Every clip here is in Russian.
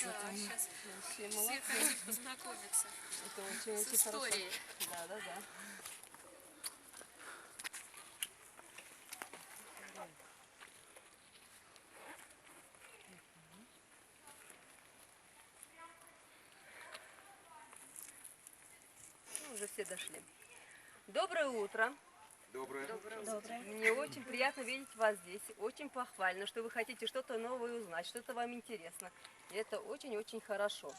Да, сейчас все хотят познакомиться Это очень с историей. Да, да, да. Ну, уже все дошли. Доброе утро. Доброе. Мне очень приятно видеть вас здесь. Очень похвально, что вы хотите что-то новое узнать, что-то вам интересно. И это очень-очень хорошо.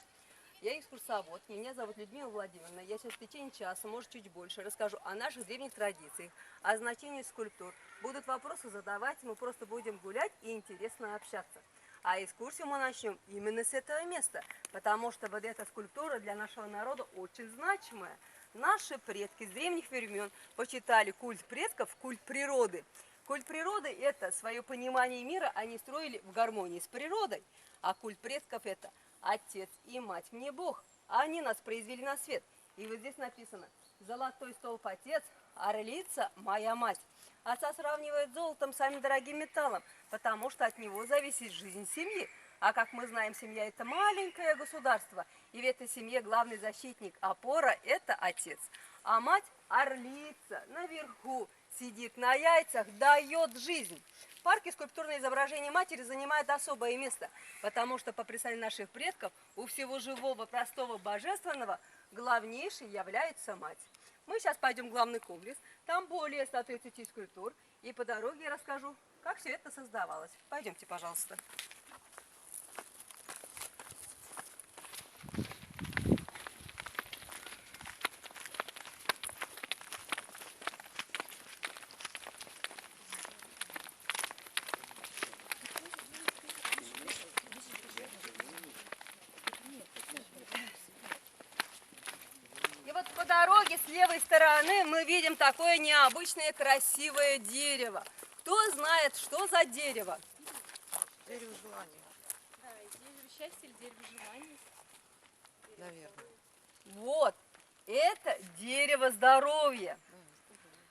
Я экскурсовод, меня зовут Людмила Владимировна. Я сейчас в течение часа, может чуть больше, расскажу о наших древних традициях, о значении скульптур. Будут вопросы задавать, мы просто будем гулять и интересно общаться. А экскурсию мы начнем именно с этого места, потому что вот эта скульптура для нашего народа очень значимая. Наши предки с древних времен почитали культ предков, культ природы. Культ природы – это свое понимание мира они строили в гармонии с природой. А культ предков – это отец и мать мне Бог. Они нас произвели на свет. И вот здесь написано: золотой столб отец, орлица моя мать. Отца сравнивает с золотом, самым дорогим металлом, потому что от него зависит жизнь семьи. А как мы знаем, семья – это маленькое государство, и в этой семье главный защитник, опора – это отец. А мать – орлица, наверху, сидит на яйцах, дает жизнь. В парке скульптурное изображение матери занимает особое место, потому что по представлению наших предков у всего живого, простого, божественного главнейшей является мать. Мы сейчас пойдем в главный комплекс, там более 130 скульптур, и по дороге я расскажу, как все это создавалось. Пойдемте, пожалуйста. И вот по дороге с левой стороны мы видим такое необычное красивое дерево. Кто знает, что за дерево? Дерево желания, Да, и дерево счастья или дерево желаний. наверное. Вот, это дерево здоровья.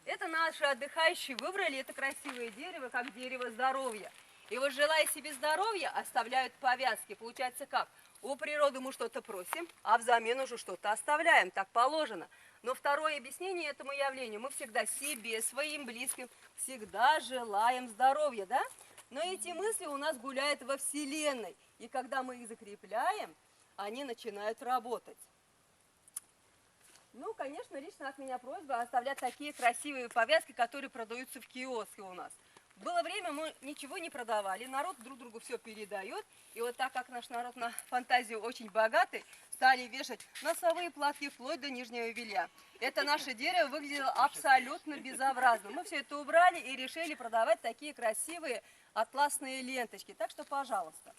Это наши отдыхающие выбрали это красивое дерево как дерево здоровья. И вот, желая себе здоровья, оставляют повязки. Получается как? У природы мы что-то просим, а взамен уже что-то оставляем. Так положено. Но второе объяснение этому явлению: мы всегда себе, своим близким, всегда желаем здоровья, да? Но эти мысли у нас гуляют во Вселенной. И когда мы их закрепляем, они начинают работать. Ну, конечно, лично от меня просьба оставлять такие красивые повязки, которые продаются в киоске у нас. Было время, мы ничего не продавали, народ друг другу все передает. И вот так как наш народ на фантазию очень богатый, стали вешать носовые платки вплоть до нижнего белья. Это наше дерево выглядело абсолютно безобразно. Мы все это убрали и решили продавать такие красивые атласные ленточки. Так что, пожалуйста.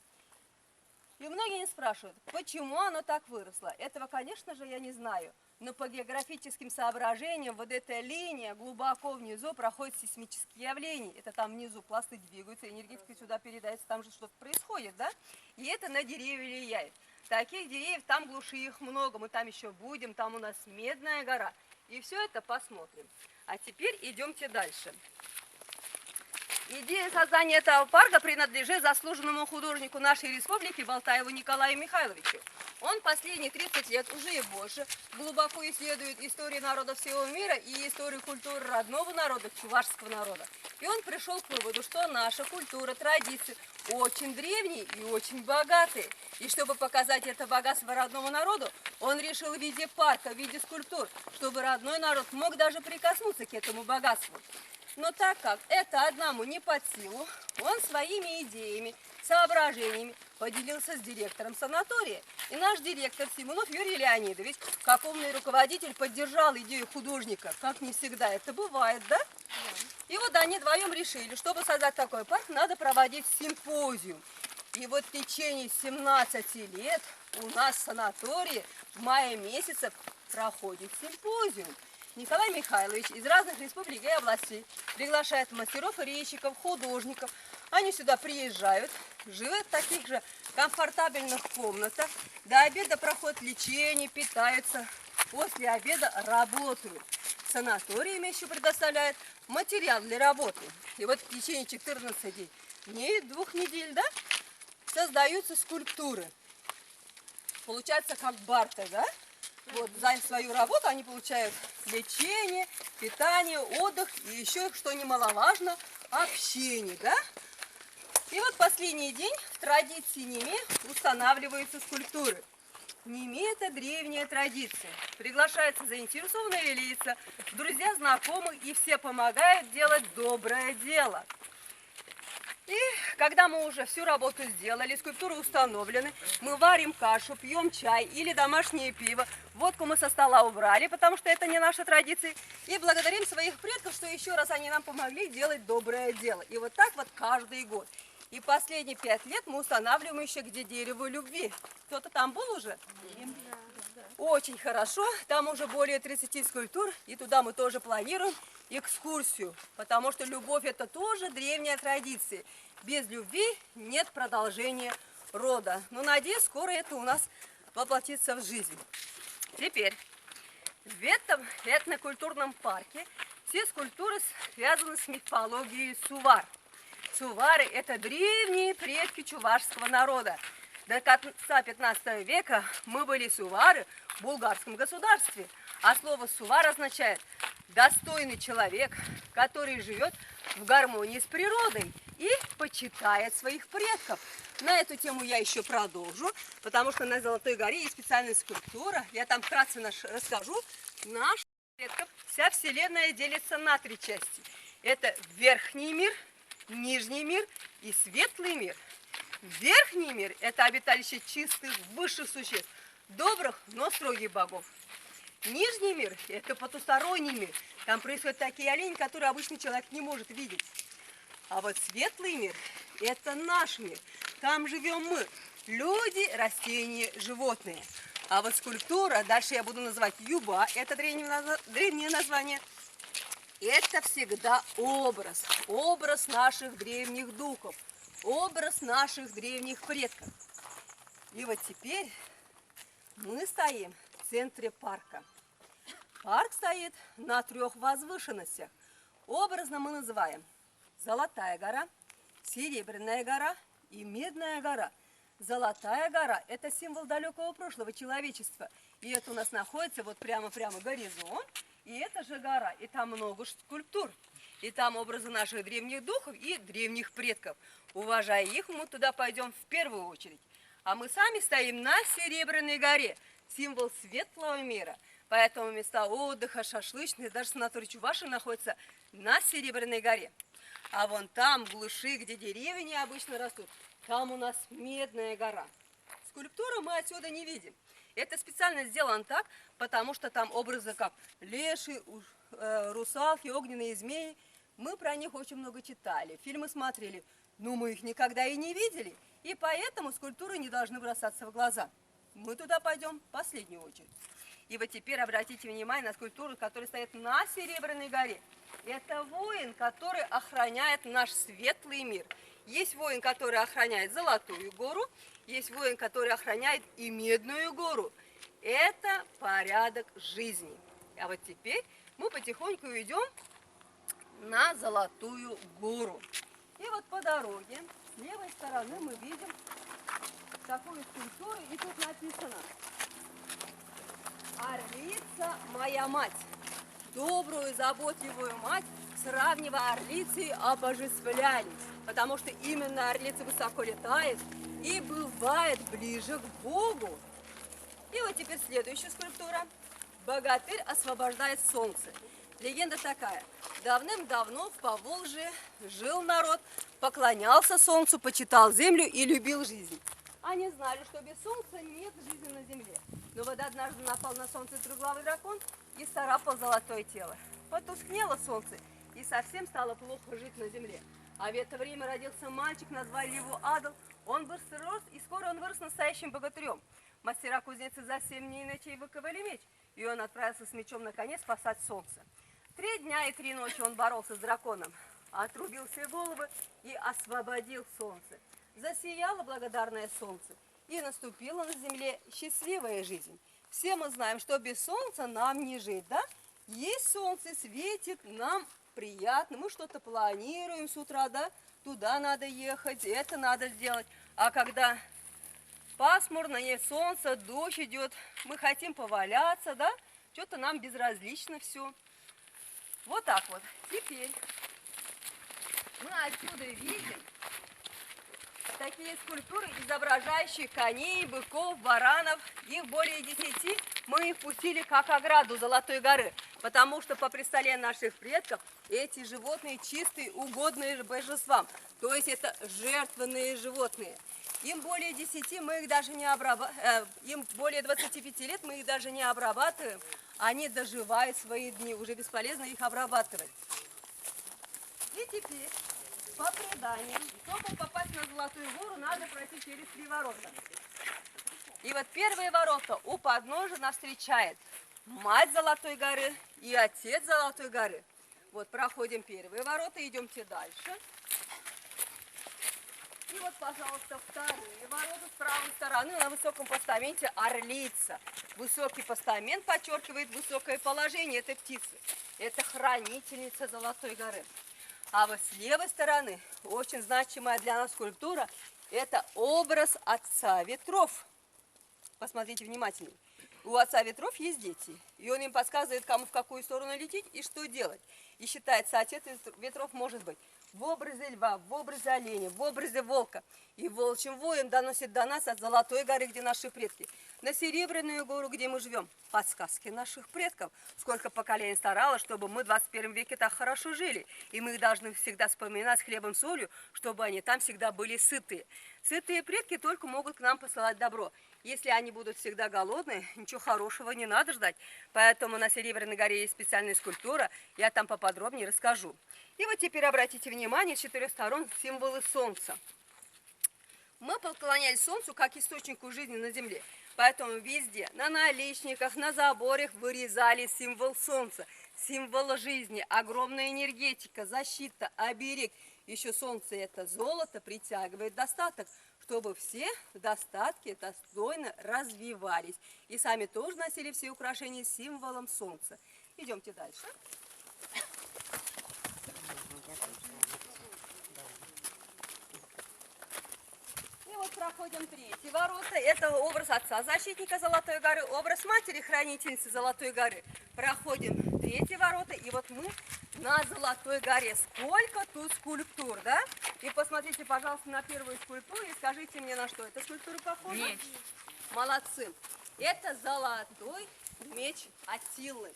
И многие не спрашивают, почему оно так выросло. Этого, конечно же, я не знаю. Но по географическим соображениям вот эта линия глубоко внизу проходит сейсмические явления. Это там внизу пласты двигаются, энергетика сюда передается, там же что-то происходит, да? И это на деревья влияет. Таких деревьев, там глуши их много, мы там еще будем, там у нас Медная гора. И все это посмотрим. А теперь идемте дальше. Идея создания этого парка принадлежит заслуженному художнику нашей республики Болтаеву Николаю Михайловичу. Он последние 30 лет, уже и больше, глубоко исследует историю народов всего мира и историю культуры родного народа, чувашского народа. И он пришел к выводу, что наша культура, традиции очень древние и очень богатые. И чтобы показать это богатство родному народу, он решил в виде парка, в виде скульптур, чтобы родной народ мог даже прикоснуться к этому богатству. Но так как это одному не под силу, он своими идеями, соображениями поделился с директором санатория. И наш директор Симонов Юрий Леонидович, как умный руководитель, поддержал идею художника. Как не всегда это бывает, да? И вот они вдвоем решили, чтобы создать такой парк, надо проводить симпозиум. И вот в течение 17 лет у нас в санатории в мае месяце проходит симпозиум. Николай Михайлович из разных республик и областей приглашает мастеров и резчиков, художников. Они сюда приезжают, живут в таких же комфортабельных комнатах. До обеда проходит лечение, питаются. После обеда работают. Санаторий им еще предоставляет материал для работы. И вот в течение 14 дней, 2 недель, да, создаются скульптуры. получается как бартер, да? Вот за свою работу они получают лечение, питание, отдых и еще, что немаловажно, общение, да? И вот последний день в традиции Ниме устанавливаются скульптуры. Ниме – это древняя традиция. Приглашаются заинтересованные лица, друзья, знакомые, и все помогают делать доброе дело. И когда мы уже всю работу сделали, скульптуры установлены, мы варим кашу, пьем чай или домашнее пиво. Водку мы со стола убрали, потому что это не наша традиция. И благодарим своих предков, что еще раз они нам помогли делать доброе дело. И вот так вот каждый год. И последние 5 лет мы устанавливаем еще где дерево любви. Кто-то там был уже? Очень хорошо. Там уже более 30 скульптур. И туда мы тоже планируем экскурсию. Потому что любовь – это тоже древняя традиция. Без любви нет продолжения рода. Но надеюсь, скоро это у нас воплотится в жизнь. Теперь в этом этнокультурном парке все скульптуры связаны с мифологией Сувар. Сувары – это древние предки чувашского народа. До конца 15 века мы были сувары в булгарском государстве. А слово «сувар» означает «достойный человек, который живет в гармонии с природой и почитает своих предков». На эту тему я еще продолжу, потому что на Золотой горе есть специальная скульптура. Я там вкратце расскажу. Наш предков вся Вселенная делится на 3 части. Это верхний мир, нижний мир и светлый мир. Верхний мир – это обиталище чистых, высших существ, добрых, но строгих богов. Нижний мир – это потусторонний мир. Там происходят такие олени, которые обычный человек не может видеть. А вот светлый мир – это наш мир. Там живем мы – люди, растения, животные. А вот скульптура, дальше я буду называть юба, это древнее название. Это всегда образ, образ наших древних духов, образ наших древних предков. И вот теперь мы стоим в центре парка. Парк стоит на 3 возвышенностях. Образно мы называем Золотая гора, Серебряная гора и Медная гора. Золотая гора – это символ далекого прошлого человечества. И это у нас находится вот прямо горизонт. И это же гора, и там много скульптур. И там образы наших древних духов и древних предков. Уважая их, мы туда пойдем в первую очередь. А мы сами стоим на Серебряной горе, символ светлого мира. Поэтому места отдыха, шашлычные, даже санаторий Чуваши находятся на Серебряной горе. А вон там, в глуши, где деревья обычно растут, там у нас Медная гора. Скульптуру мы отсюда не видим. Это специально сделано так, потому что там образы как леши, русалки, огненные змеи. Мы про них очень много читали, фильмы смотрели, но мы их никогда и не видели. И поэтому скульптуры не должны бросаться в глаза. Мы туда пойдем в последнюю очередь. И вот теперь обратите внимание на скульптуру, которая стоит на Серебряной горе. Это воин, который охраняет наш светлый мир. Есть воин, который охраняет Золотую гору, есть воин, который охраняет и Медную гору. Это порядок жизни. А вот теперь мы потихоньку идем на Золотую гору. И вот по дороге с левой стороны мы видим такую скульптуру, и тут написано: «Орлица моя мать». Добрую, заботливую мать сравнивая орлицей обожествляли, потому что именно орлица высоко летает и бывает ближе к Богу. И вот теперь следующая скульптура. Богатырь освобождает солнце. Легенда такая. Давным-давно в Поволжье жил народ, поклонялся солнцу, почитал землю и любил жизнь. Они знали, что без солнца нет жизни на земле. Но вот однажды напал на солнце трехглавый дракон и царапал золотое тело. Потускнело солнце, и совсем стало плохо жить на земле. А в это время родился мальчик, назвали его Адал. Он рос, и скоро он вырос настоящим богатырем. Мастера-кузнецы за 7 дней и ночей выковали меч, и он отправился с мечом на коне спасать солнце. 3 дня и 3 ночи он боролся с драконом, отрубил все головы и освободил солнце. Засияло благодарное солнце, и наступила на земле счастливая жизнь. Все мы знаем, что без солнца нам не жить, да? Есть солнце, светит, нам приятно, мы что-то планируем с утра, да? Туда надо ехать, это надо сделать. А когда пасмурно, нет солнца, дождь идет, мы хотим поваляться, да? Что-то нам безразлично все. Вот так вот. Теперь мы отсюда видим такие скульптуры, изображающие коней, быков, баранов. Их более 10. Мы их пустили как ограду Золотой горы, потому что по представлению наших предков эти животные чистые, угодные божествам. То есть это жертвенные животные. Им более 10, мы их даже не обрабатываем, им более 25 лет мы их даже не обрабатываем. Они доживают свои дни, уже бесполезно их обрабатывать. И теперь, по преданиям, чтобы попасть на Золотую гору, надо пройти через 3 ворота. И вот первые ворота у подножия нас встречает мать Золотой горы и отец Золотой горы. Вот проходим первые ворота, идемте дальше. И вот, пожалуйста, вторые ворота с правой стороны на высоком постаменте орлица. Высокий постамент подчеркивает высокое положение этой птицы. Это хранительница Золотой горы. А вот с левой стороны очень значимая для нас скульптура – это образ Отца Ветров. Посмотрите внимательнее. У Отца Ветров есть дети, и он им подсказывает, кому в какую сторону лететь и что делать. И считается, Отец Ветров может быть в образе льва, в образе оленя, в образе волка. И волчьим воем доносит до нас от Золотой горы, где наши предки. На Серебряную гору, где мы живем. Подсказки наших предков. Сколько поколений старалось, чтобы мы в 21 веке так хорошо жили. И мы их должны всегда вспоминать с хлебом, солью, чтобы они там всегда были сытые. Сытые предки только могут к нам посылать добро. Если они будут всегда голодные, ничего хорошего не надо ждать. Поэтому на Серебряной горе есть специальная скульптура, я там поподробнее расскажу. И вот теперь обратите внимание, с 4 сторон символы солнца. Мы поклонялись солнцу как источнику жизни на земле. Поэтому везде, на наличниках, на заборах вырезали символ солнца, символ жизни, огромная энергетика, защита, оберег. Еще солнце – это золото, притягивает достаток, чтобы все в достатке достойно развивались. И сами тоже носили все украшения с символом солнца. Идемте дальше. И вот проходим 3 ворота. Это образ отца защитника Золотой горы, образ матери хранительницы Золотой горы. Проходим 3 ворота, и вот мы на Золотой горе. Сколько тут скульптур, да? И посмотрите, пожалуйста, на первую скульптуру и скажите мне, на что эта скульптура похожа? Меч. Молодцы. Это золотой меч Аттилы.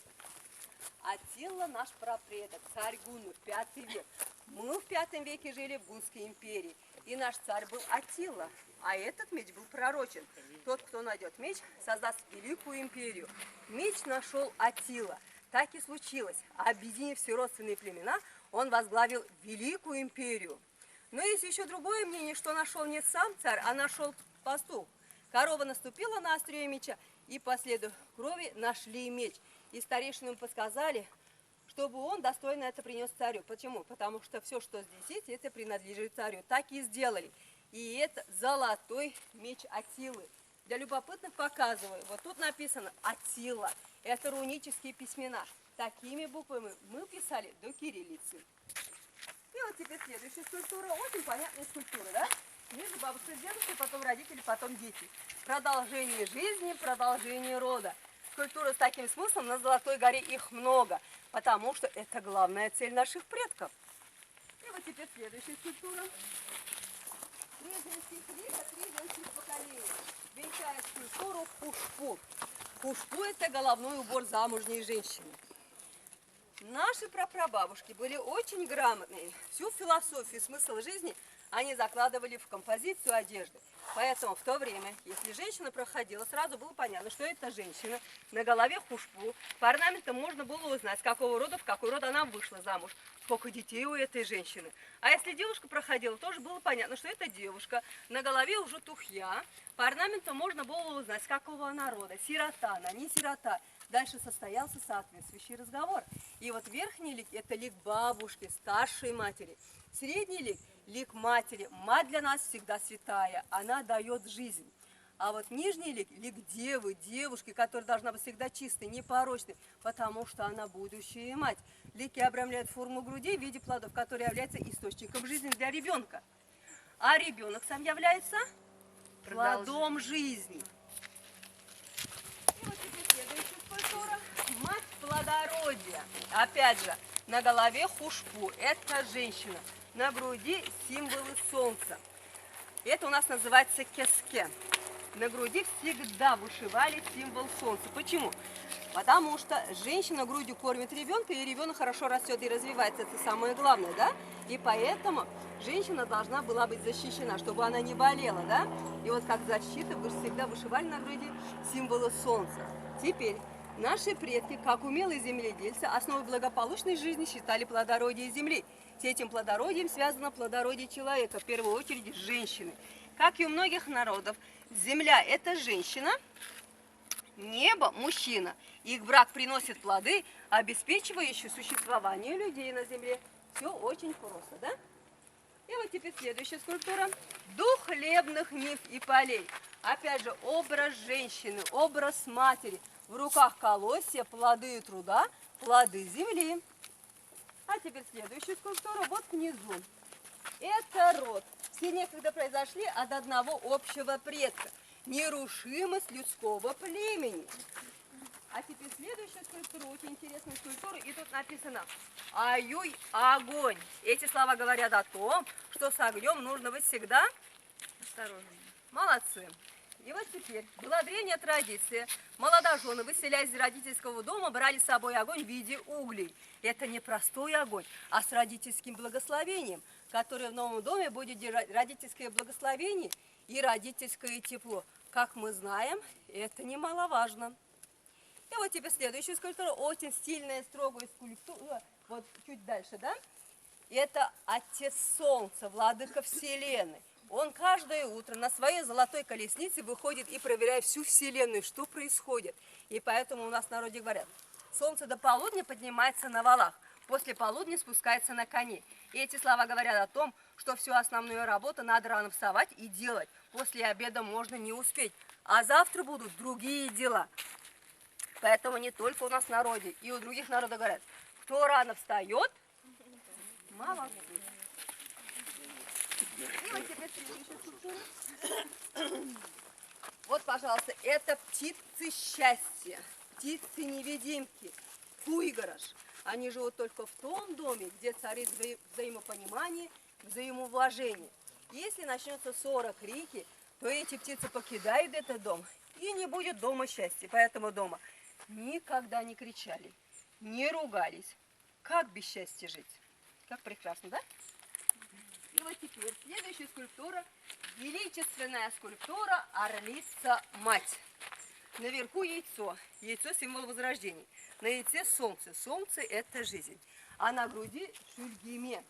Аттила наш прапредок, царь гуннов, 5 век. Мы в 5 веке жили в Гунской империи. И наш царь был Аттила, а этот меч был пророчен. Тот, кто найдет меч, создаст великую империю. Меч нашел Аттила. Так и случилось. Объединив все родственные племена, он возглавил великую империю. Но есть еще другое мнение, что нашел не сам царь, а нашел пастух. Корова наступила на острие меча, и по следу крови нашли меч. И старейшинам подсказали, чтобы он достойно это принес царю. Почему? Потому что все, что здесь есть, это принадлежит царю. Так и сделали. И это золотой меч Аттилы. Для любопытных показываю. Вот тут написано Аттила. Это рунические письмена. Такими буквами мы писали до кириллицы. И вот теперь следующая скульптура. Очень понятная скульптура, да? Ниже бабушка с дедушкой, потом родители, потом дети. Продолжение жизни, продолжение рода. Скульптуры с таким смыслом на Золотой горе их много, потому что это главная цель наших предков. И вот теперь следующая скульптура. 3 женских лика, 3 женских поколения. Венчает скульптуру хушпу. Хушпу – это головной убор замужней женщины. Наши прапрабабушки были очень грамотные. Всю философию, смысл жизни они закладывали в композицию одежды. Поэтому в то время, если женщина проходила, сразу было понятно, что это женщина. На голове хушпу. По орнаментам можно было узнать, с какого рода, в какой род она вышла замуж. Сколько детей у этой женщины. А если девушка проходила, тоже было понятно, что это девушка. На голове уже тухья. По орнаментам можно было узнать, с какого она рода. Сирота она, не сирота. Дальше состоялся соответствующий разговор. И вот верхний лик – это лик бабушки, старшей матери. Средний лик – лик матери. Мать для нас всегда святая, она дает жизнь. А вот нижний лик – лик девы, девушки, которая должна быть всегда чистой, непорочной, потому что она будущая мать. Лики обрамляют форму грудей в виде плодов, которые являются источником жизни для ребенка. А ребенок сам является плодом жизни. И вот теперь следующая скульптура. Мать плодородия. Опять же, на голове хушпу. Это женщина. На груди символы солнца. Это у нас называется кеске. На груди всегда вышивали символ солнца. Почему? Потому что женщина грудью кормит ребенка, и ребенок хорошо растет и развивается. Это самое главное, да? И поэтому женщина должна была быть защищена, чтобы она не болела, да? И вот как защита вы всегда вышивали на груди символы солнца. Теперь наши предки, как умелые земледельцы, основой благополучной жизни считали плодородие земли. С этим плодородием связано плодородие человека, в первую очередь женщины. Как и у многих народов, земля – это женщина, небо – мужчина. Их брак приносит плоды, обеспечивающие существование людей на земле. Все очень просто, да? И вот теперь следующая скульптура. Дух хлебных нив и полей. Опять же, образ женщины, образ матери. В руках колосья, плоды труда, плоды земли. А теперь следующая скульптура вот внизу. Это род. Все некогда произошли от одного общего предка. Нерушимость людского племени. А теперь следующая скульптура, очень интересная скульптура, и тут написано «Аюй огонь». Эти слова говорят о том, что с огнем нужно быть всегда осторожными. Молодцы. И вот теперь была древняя традиция. Молодожены, выселяясь из родительского дома, брали с собой огонь в виде углей. Это не простой огонь, а с родительским благословением, которое в новом доме будет держать родительское благословение и родительское тепло. Как мы знаем, это немаловажно. И вот теперь следующая скульптура, очень стильная, строгая скульптура, вот чуть дальше, да? Это Отец Солнца, Владыка Вселенной. Он каждое утро на своей золотой колеснице выходит и проверяет всю Вселенную, что происходит. И поэтому у нас в народе говорят, солнце до полудня поднимается на валах, после полудня спускается на коне. И эти слова говорят о том, что всю основную работу надо рано вставать и делать. После обеда можно не успеть, а завтра будут другие дела. Поэтому не только у нас в народе, и у других народов говорят, кто рано встает, молодцы. И вот теперь следующая скульптура. Вот, пожалуйста, это птицы счастья, птицы-невидимки, куйгараш. Они живут только в том доме, где царит взаимопонимание, взаимоуважение. Если начнется ссора, крики, то эти птицы покидают этот дом, и не будет дома счастья. Поэтому дома никогда не кричали, не ругались. Как без счастья жить? Как прекрасно, да? И вот теперь следующая скульптура. Величественная скульптура Орлица-мать. Наверху яйцо. Яйцо – символ возрождения. На яйце солнце. Солнце – это жизнь. А на груди шульгиме.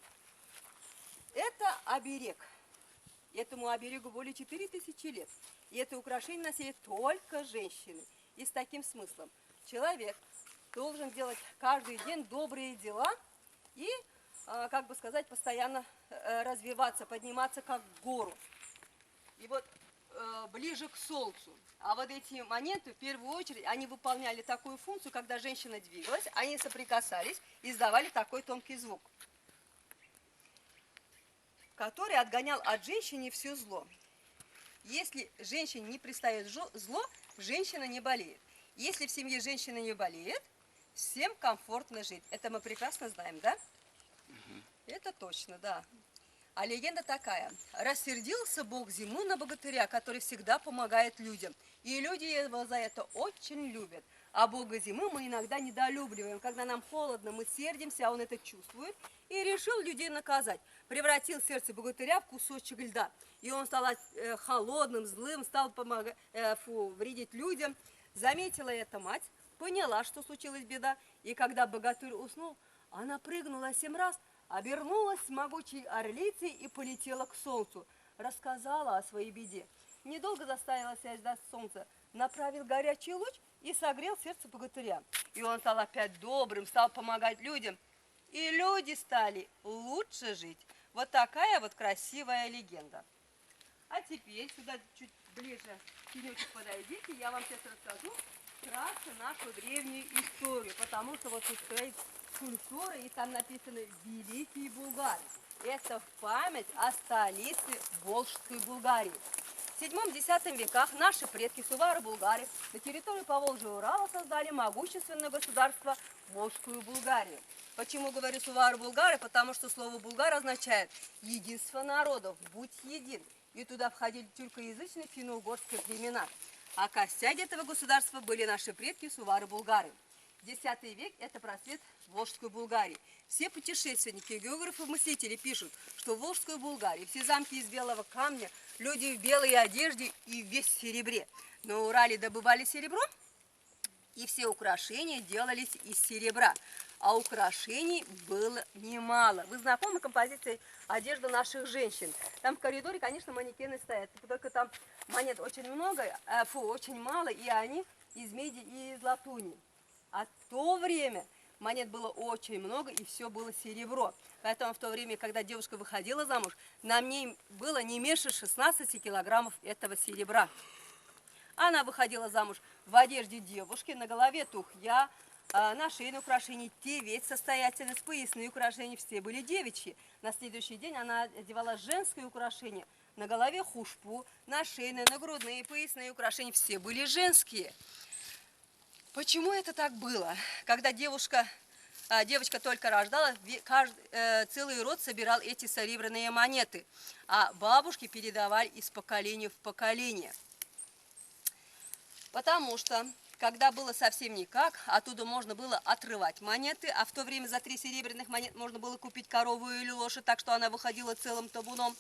Это оберег. Этому оберегу более 4000 лет. И это украшение носили только женщины. И с таким смыслом. Человек должен делать каждый день добрые дела и, как бы сказать, постоянно развиваться, подниматься как в гору. И вот ближе к солнцу. А вот эти монеты, в первую очередь, они выполняли такую функцию, когда женщина двигалась, они соприкасались и издавали такой тонкий звук, который отгонял от женщины все зло. Если женщине не пристает зло, женщина не болеет. Если в семье женщина не болеет, всем комфортно жить. Это мы прекрасно знаем, да? Это точно, да. А легенда такая. Рассердился Бог зиму на богатыря, который всегда помогает людям. И люди его за это очень любят. А Бога зимы мы иногда недолюбливаем. Когда нам холодно, мы сердимся, а он это чувствует. И решил людей наказать. Превратил сердце богатыря в кусочек льда. И он стал холодным, злым, стал вредить людям. Заметила эта мать, поняла, что случилась беда. И когда богатырь уснул, она прыгнула 7 раз, обернулась могучей орлицей и полетела к солнцу. Рассказала о своей беде. Недолго заставила себя ждать солнца. Направил горячий луч и согрел сердце богатыря. И он стал опять добрым, стал помогать людям. И люди стали лучше жить. Вот такая вот красивая легенда. А теперь сюда чуть ближе, тенечек подойдите, я вам сейчас расскажу вкратце нашу древнюю историю. Потому что вот тут стоит скульптура, и там написано «Великий Булгарий». Это в память о столице Волжской Булгарии. В 7-10 веках наши предки сувары-булгары на территории Поволжья и Урала создали могущественное государство Волжскую Булгарию. Почему говорю сувары-булгары? Потому что слово «булгар» означает «единство народов», «будь един». И туда входили тюркоязычные финно-угорские племена. А костяки этого государства были наши предки сувары-булгары. X век – это просвет Волжской Булгарии. Все путешественники, географы, мыслители пишут, что в Волжской Булгарии все замки из белого камня, люди в белой одежде и весь в серебре. На Урале добывали серебро, и все украшения делались из серебра. А украшений было немало. Вы знакомы композицией одежды наших женщин? Там в коридоре, конечно, манекены стоят, только там монет очень много, очень мало, и они из меди и из латуни. А в то время монет было очень много, и все было серебро. Поэтому в то время, когда девушка выходила замуж, на ней было не меньше 16 килограммов этого серебра. Она выходила замуж в одежде девушки, на голове тухья, на шейные украшения, теветь состоятельность, поясные украшения, все были девичьи. На следующий день она одевала женские украшения, на голове хушпу, на шейные, на грудные, поясные украшения, все были женские. Почему это так было? Когда девочка только рождалась, целый род собирал эти серебряные монеты, а бабушки передавали из поколения в поколение. Потому что, когда было совсем никак, оттуда можно было отрывать монеты, а в то время за 3 серебряных монет можно было купить корову или лошадь, так что она выходила целым табуном.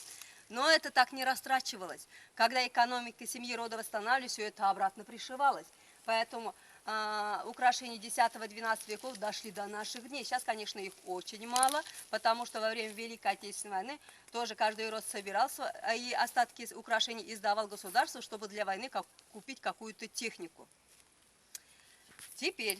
Но это так не растрачивалось. Когда экономика семьи рода восстанавливалась, все это обратно пришивалось. Поэтому украшения X-XII веков дошли до наших дней. Сейчас, конечно, их очень мало, потому что во время Великой Отечественной войны тоже каждый род собирался и остатки украшений издавал государству, чтобы для войны купить какую-то технику. Теперь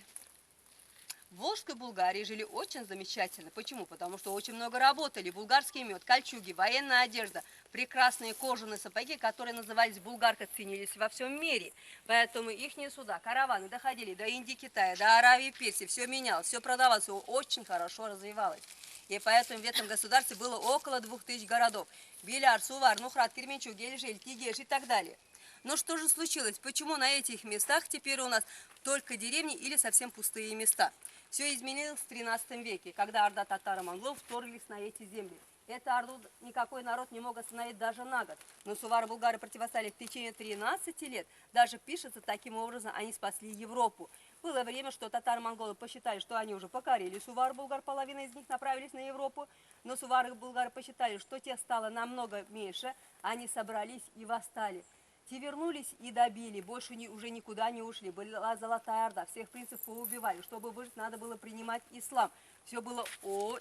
в Волжской Булгарии жили очень замечательно. Почему? Потому что очень много работали. Булгарский мед, кольчуги, военная одежда, прекрасные кожаные сапоги, которые назывались булгарка, ценились во всем мире. Поэтому ихние суда, караваны доходили до Индии, Китая, до Аравии, Персии. Все менялось, все продавалось, все очень хорошо развивалось. И поэтому в этом государстве было около 2000 городов. Беляр, Сувар, Нухрат, Кременчуг, Гельжель, Кигеш и так далее. Но что же случилось? Почему на этих местах теперь у нас только деревни или совсем пустые места? Все изменилось в 13 веке, когда орда татаро-монголов вторглись на эти земли. Эту орду никакой народ не мог остановить даже на год. Но сувары-булгары противостояли в течение 13 лет. Даже пишется, таким образом они спасли Европу. Было время, что татаро-монголы посчитали, что они уже покорили сувар-булгар, половина из них направились на Европу. Но сувары-булгары посчитали, что тех стало намного меньше, они собрались и восстали. Те вернулись и добили, больше уже никуда не ушли. Была Золотая Орда, всех принцев поубивали. Чтобы выжить, надо было принимать ислам. Все было,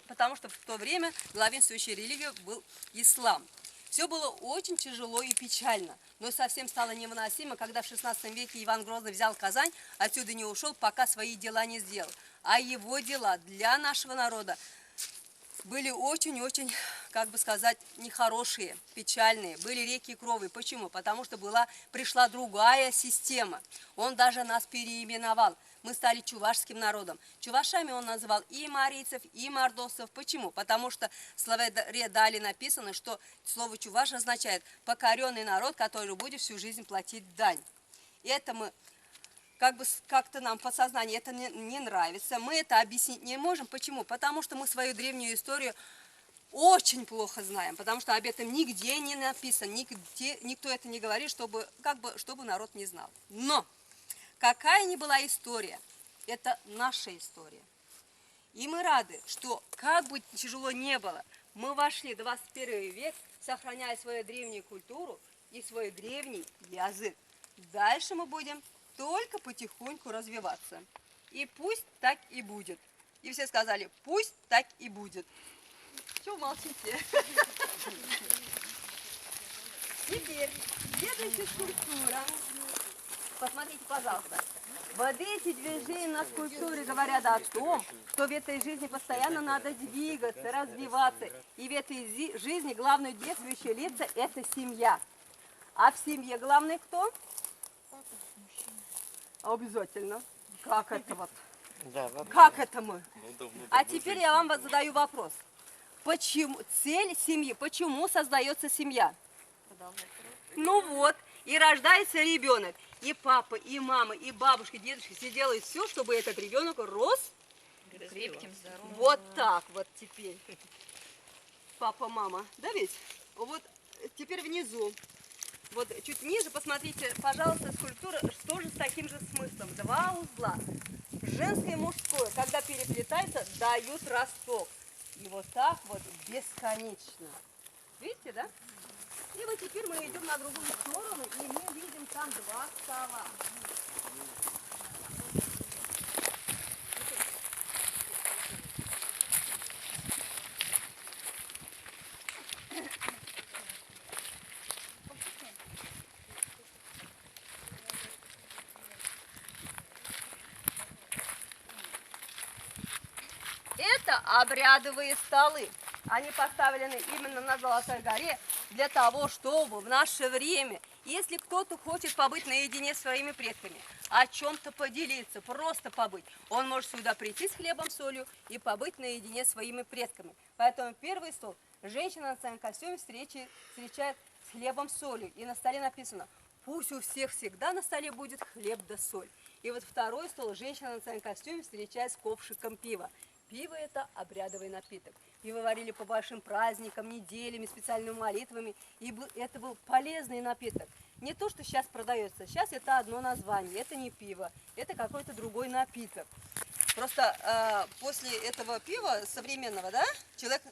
потому что в то время главенствующей религией был ислам. Все было очень тяжело и печально, но совсем стало невыносимо, когда в 16 веке Иван Грозный взял Казань, отсюда не ушел, пока свои дела не сделал. А его дела для нашего народа были очень-очень, как бы сказать, нехорошие, печальные. Были реки крови. Почему? Потому что пришла другая система. Он даже нас переименовал. Мы стали чувашским народом. Чувашами он называл и марийцев, и мордовцев. Почему? Потому что в словаре Дали написано, что слово чуваш означает покоренный народ, который будет всю жизнь платить дань. И это мы... как-то нам подсознание это не нравится. Мы это объяснить не можем. Почему? Потому что мы свою древнюю историю очень плохо знаем. Потому что об этом нигде не написано. Никто это не говорит, чтобы народ не знал. Но какая ни была история, это наша история. И мы рады, что как бы тяжело не было, мы вошли в 21 век, сохраняя свою древнюю культуру и свой древний язык. Дальше мы будем только потихоньку развиваться. И пусть так и будет. И все сказали, пусть так и будет. Чего молчите? Теперь следующая скульптура. Посмотрите, пожалуйста. Вот эти движения на скульптуре говорят о том, что в этой жизни постоянно надо двигаться, развиваться. И в этой жизни главное действующее лицо – это семья. А в семье главный кто? Обязательно. Как это вот? Да, Как это мы? А теперь я вам задаю вопрос. Почему цель семьи? Почему создается семья? Ну вот, И рождается ребенок. И папа, и мама, и бабушка, и дедушка все делают все, чтобы этот ребенок рос Крепким, здоровым. вот так вот теперь. Папа, мама, да ведь? Вот теперь внизу. Вот чуть ниже, посмотрите, пожалуйста, скульптура тоже с таким же смыслом. Два узла. Женское и мужское, когда переплетаются, дают росток. И вот так вот бесконечно. Видите, да? И вот теперь мы идем на другую сторону, и мы видим там два стола. Это обрядовые столы. Они поставлены именно на Золотой горе для того, чтобы в наше время, если кто-то хочет побыть наедине с своими предками, о чем-то поделиться, просто побыть, он может сюда прийти с хлебом, солью и побыть наедине с своими предками. Поэтому первый стол женщина на своем костюме встречает с хлебом, солью. И на столе написано: пусть у всех всегда на столе будет хлеб да соль. И вот второй стол женщина на своем костюме встречает с ковшиком пива. Пиво – это обрядовый напиток. Пиво варили по большим праздникам, неделями, специальными молитвами. И это был полезный напиток. Не то, что сейчас продается. Сейчас это одно название. Это не пиво, это какой-то другой напиток. Просто после этого пива современного, да, человек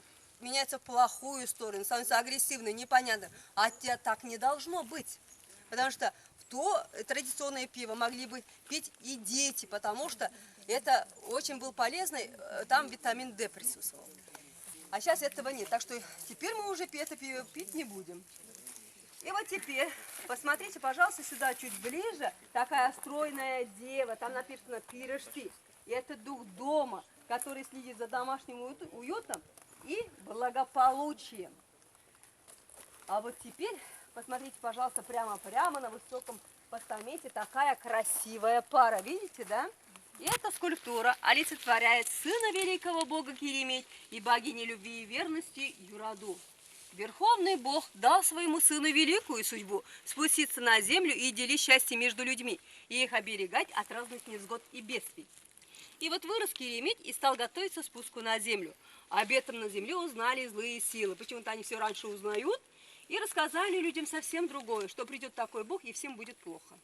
меняется в плохую сторону, становится агрессивным, непонятным. А это так не должно быть. Потому что то традиционное пиво могли бы пить и дети, потому что это очень был полезный, там витамин D присутствовал. А сейчас этого нет, так что теперь мы уже это пиво пить не будем. И вот теперь, посмотрите, пожалуйста, сюда чуть ближе, такая стройная дева, там написано «Пирожки». И это дух дома, который следит за домашним уютом и благополучием. А вот теперь, посмотрите, пожалуйста, прямо на высоком постаменте такая красивая пара, видите, да? И эта скульптура олицетворяет сына великого бога Керемет и богини любви и верности Юраду. Верховный Бог дал своему сыну великую судьбу спуститься на землю и делить счастье между людьми, и их оберегать от разных невзгод и бедствий. И вот вырос Керемет и стал готовиться к спуску на землю. Об этом на земле узнали злые силы. Почему-то они все раньше узнают и рассказали людям совсем другое, что придет такой Бог и всем будет плохо.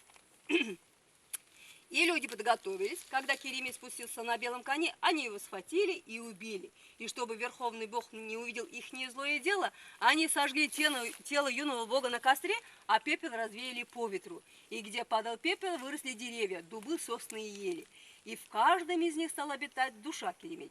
И люди подготовились. Когда Керемет спустился на белом коне, они его схватили и убили. И чтобы Верховный Бог не увидел их злое дело, они сожгли тело юного бога на костре, а пепел развеяли по ветру. И где падал пепел, выросли деревья, дубы, сосны и ели. И в каждом из них стала обитать душа Керемет.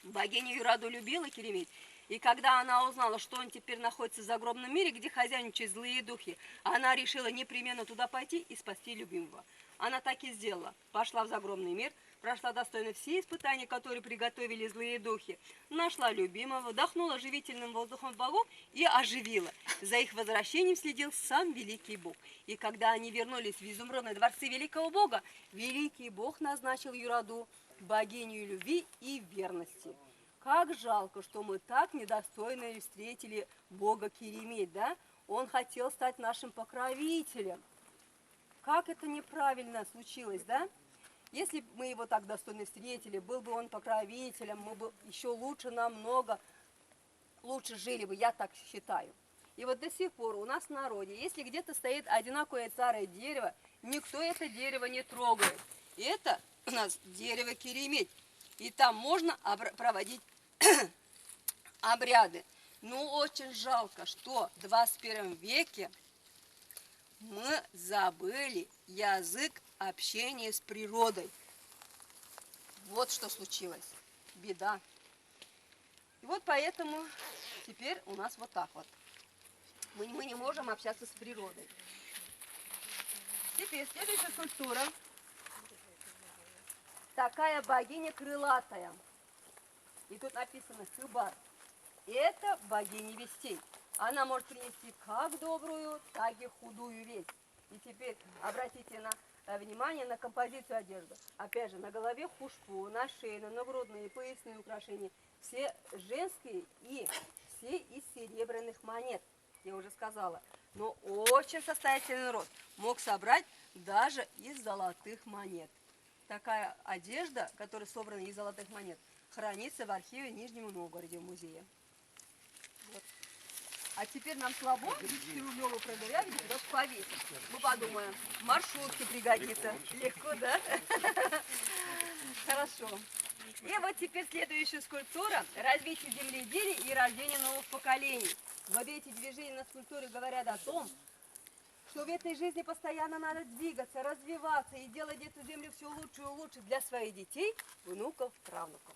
Богиня Юраду любила Керемет. И когда она узнала, что он теперь находится в загробном мире, где хозяйничают злые духи, она решила непременно туда пойти и спасти любимого. Она так и сделала. Пошла в загробный мир, прошла достойно все испытания, которые приготовили злые духи, нашла любимого, вдохнула живительным воздухом богов и оживила. За их возвращением следил сам великий бог. И когда они вернулись в изумрудные дворцы великого бога, великий бог назначил Юраду богиню любви и верности. Как жалко, что мы так недостойно встретили бога Керемет, да? Он хотел стать нашим покровителем. Как это неправильно случилось, да? Если бы мы его так достойно встретили, был бы он покровителем, мы бы еще лучше, намного лучше жили бы, я так считаю. И вот до сих пор у нас в народе, если где-то стоит одинаковое старое дерево, никто это дерево не трогает. И это у нас дерево Керемет. И там можно проводить обряды. Ну, очень жалко, что в 21 веке мы забыли язык общения с природой. Вот что случилось. Беда. И вот поэтому теперь у нас вот так вот. Мы не можем общаться с природой. Теперь следующая скульптура. Такая богиня крылатая. И тут написано Хыбар. Это богиня вестей. Она может принести как добрую, так и худую весть. И теперь обратите внимание на композицию одежды. Опять же, на голове хушпу, на шее, на нагрудные, поясные украшения. Все женские и все из серебряных монет. Я уже сказала. но очень состоятельный народ. Мог собрать даже из золотых монет. Такая одежда, которая собрана из золотых монет, хранится в архиве в Нижнем Новгороде в музее. Вот. А теперь нам слабо 10-рублевую продырявить, куда повесить. Мы подумаем, в маршрутке пригодится. Легко, да? Хорошо. И вот теперь следующая скульптура – развитие земледелия и рождение новых поколений. Вот эти движения на скульптуре говорят о том, что в этой жизни постоянно надо двигаться, развиваться и делать эту землю все лучше и лучше для своих детей, внуков, правнуков.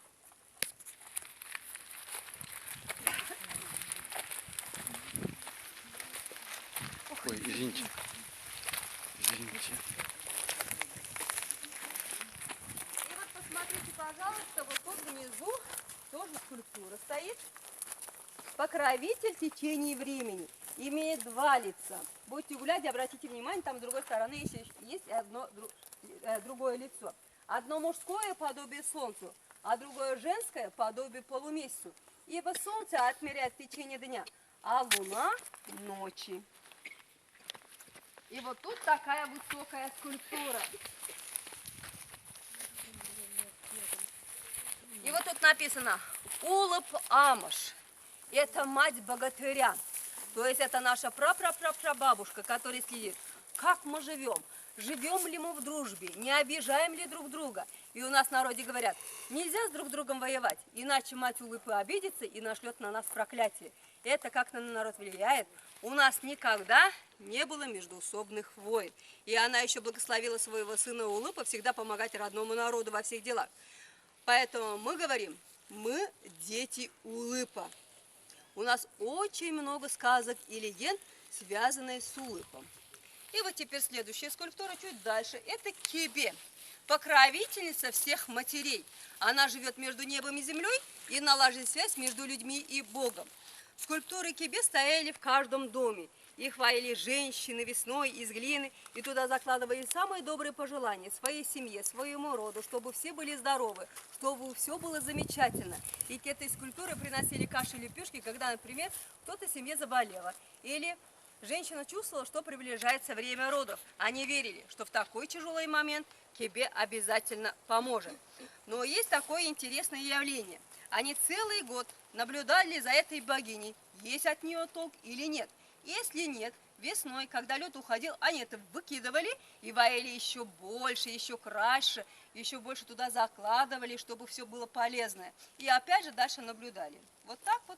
Ой, извините. Извините. И вот посмотрите, пожалуйста, вот тут внизу тоже скульптура стоит. Покровитель в течение времени. Имеет два лица. Будете гулять, обратите внимание, там с другой стороны есть другое лицо. Одно мужское подобие солнцу, а другое женское подобие полумесяцу. Ибо солнце отмеряет в течение дня, а луна ночи. И вот тут такая высокая скульптура. И вот тут написано Улып-Амош. Это мать богатыря. То есть это наша прапрапрапрабабушка, которая следит, как мы живем. Живем ли мы в дружбе, не обижаем ли друг друга. И у нас в народе говорят, нельзя с друг другом воевать, иначе мать Улыпы обидится и нашлет на нас проклятие. Это как на народ влияет. У нас никогда не было междоусобных войн. И она еще благословила своего сына Улыпа всегда помогать родному народу во всех делах. Поэтому мы говорим, мы дети Улыпа. У нас очень много сказок и легенд, связанных с Улыпом. И вот теперь следующая скульптура чуть дальше. Это Кебе, покровительница всех матерей. Она живет между небом и землей и налаживает связь между людьми и Богом. Скульптуры Кебе стояли в каждом доме. Их ваяли женщины весной из глины, и туда закладывали самые добрые пожелания своей семье, своему роду, чтобы все были здоровы, чтобы все было замечательно. И к этой скульптуре приносили каши и лепешки, когда, например, кто-то в семье заболела. Или женщина чувствовала, что приближается время родов. Они верили, что в такой тяжелый момент Кебе обязательно поможет. Но есть такое интересное явление. Они целый год наблюдали за этой богиней, есть от нее толк или нет. Если нет, весной, когда лед уходил, они это выкидывали и ваяли еще больше, еще краше, еще больше туда закладывали, чтобы все было полезное. И опять же дальше наблюдали. Вот так вот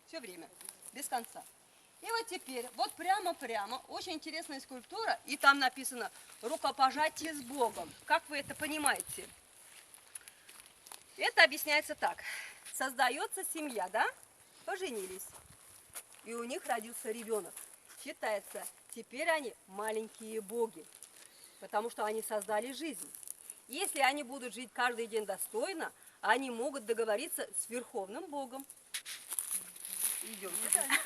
все время, без конца. И вот теперь, вот прямо-прямо, очень интересная скульптура, и там написано «Рукопожатие с Богом». Как вы это понимаете? Это объясняется так. Создается семья, да? Поженились. И у них родился ребенок. Считается, теперь они маленькие боги, потому что они создали жизнь. Если они будут жить каждый день достойно, они могут договориться с Верховным Богом. Идемте дальше.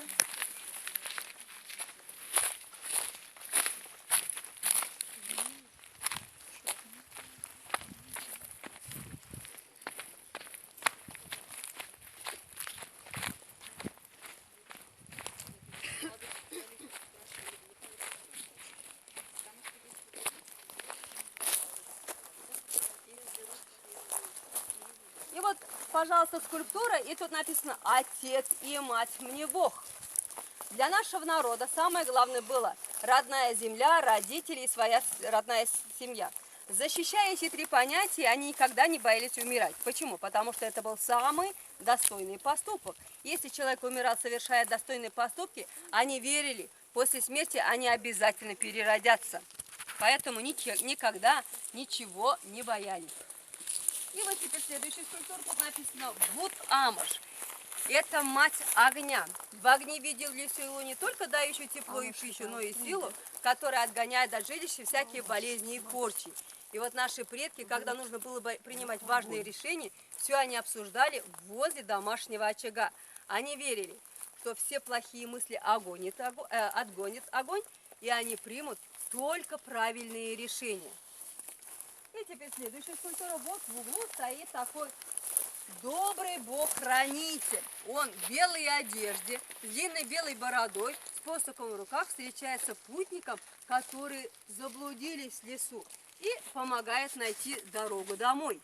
И вот, пожалуйста, скульптура, и тут написано «Отец и мать мне Бог». Для нашего народа самое главное было родная земля, родители и своя родная семья. Защищая эти три понятия, они никогда не боялись умирать. Почему? Потому что это был самый достойный поступок. Если человек умирал, совершая достойные поступки, они верили, после смерти они обязательно переродятся. Поэтому никогда ничего не боялись. И вот теперь следующая скульптура, тут написано Вут-Амош. Это мать огня. В огне видели силу не только дающую тепло и пищу, но и силу, которая отгоняет от жилища всякие болезни и порчи. И вот наши предки, когда нужно было принимать важные решения, все они обсуждали возле домашнего очага. Они верили, что все плохие мысли отгонит огонь, и они примут только правильные решения. И теперь следующая скульптура. Вот в углу стоит такой добрый бог-хранитель. Он в белой одежде, с длинной белой бородой, с посохом в руках встречается путникам, которые заблудились в лесу, и помогает найти дорогу домой.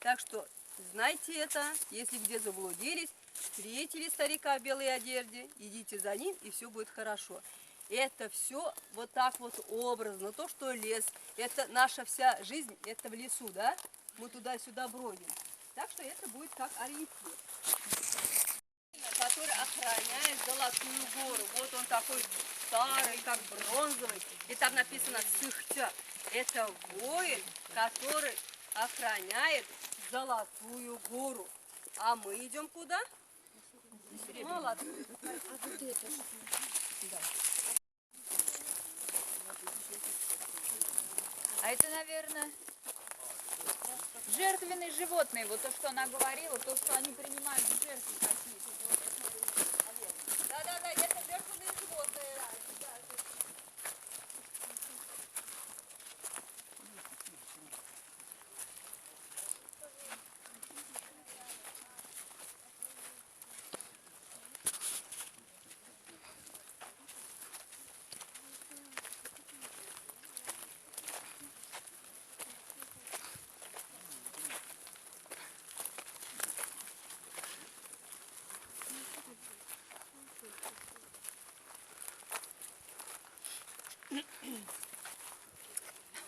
Так что знайте это, если где заблудились, встретили старика в белой одежде, идите за ним, и все будет хорошо. Это все вот так вот образно, то, что лес, это наша вся жизнь, это в лесу, да? Мы туда-сюда бродим. Так что это будет как ориентир, который охраняет Золотую гору. Вот он такой старый, как бронзовый, и там написано «Сыхтя». Это воин, который охраняет Золотую гору. А мы идем куда? Молодцы. А это, наверное, жертвенные животные. Вот то, что она говорила, то, что они принимают в жертву какие-то. Да, это жертвенные животные.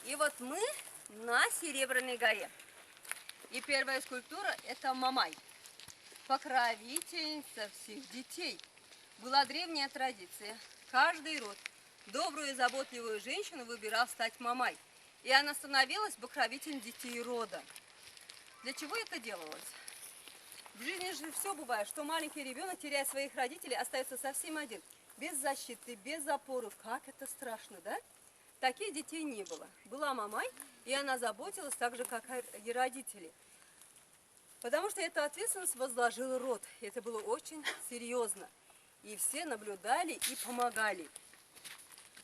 И вот мы на Серебряной горе. И первая скульптура – это Мамай, покровительница всех детей. Была древняя традиция. Каждый род добрую и заботливую женщину выбирал стать Мамай. И она становилась покровительницей детей рода. Для чего это делалось? В жизни же все бывает, что маленький ребенок, теряя своих родителей, остается совсем один. Без защиты, без опоры. Как это страшно, да? Таких детей не было. Была Мамай, и она заботилась так же, как и родители. Потому что эту ответственность возложил род. Это было очень серьезно. И все наблюдали и помогали.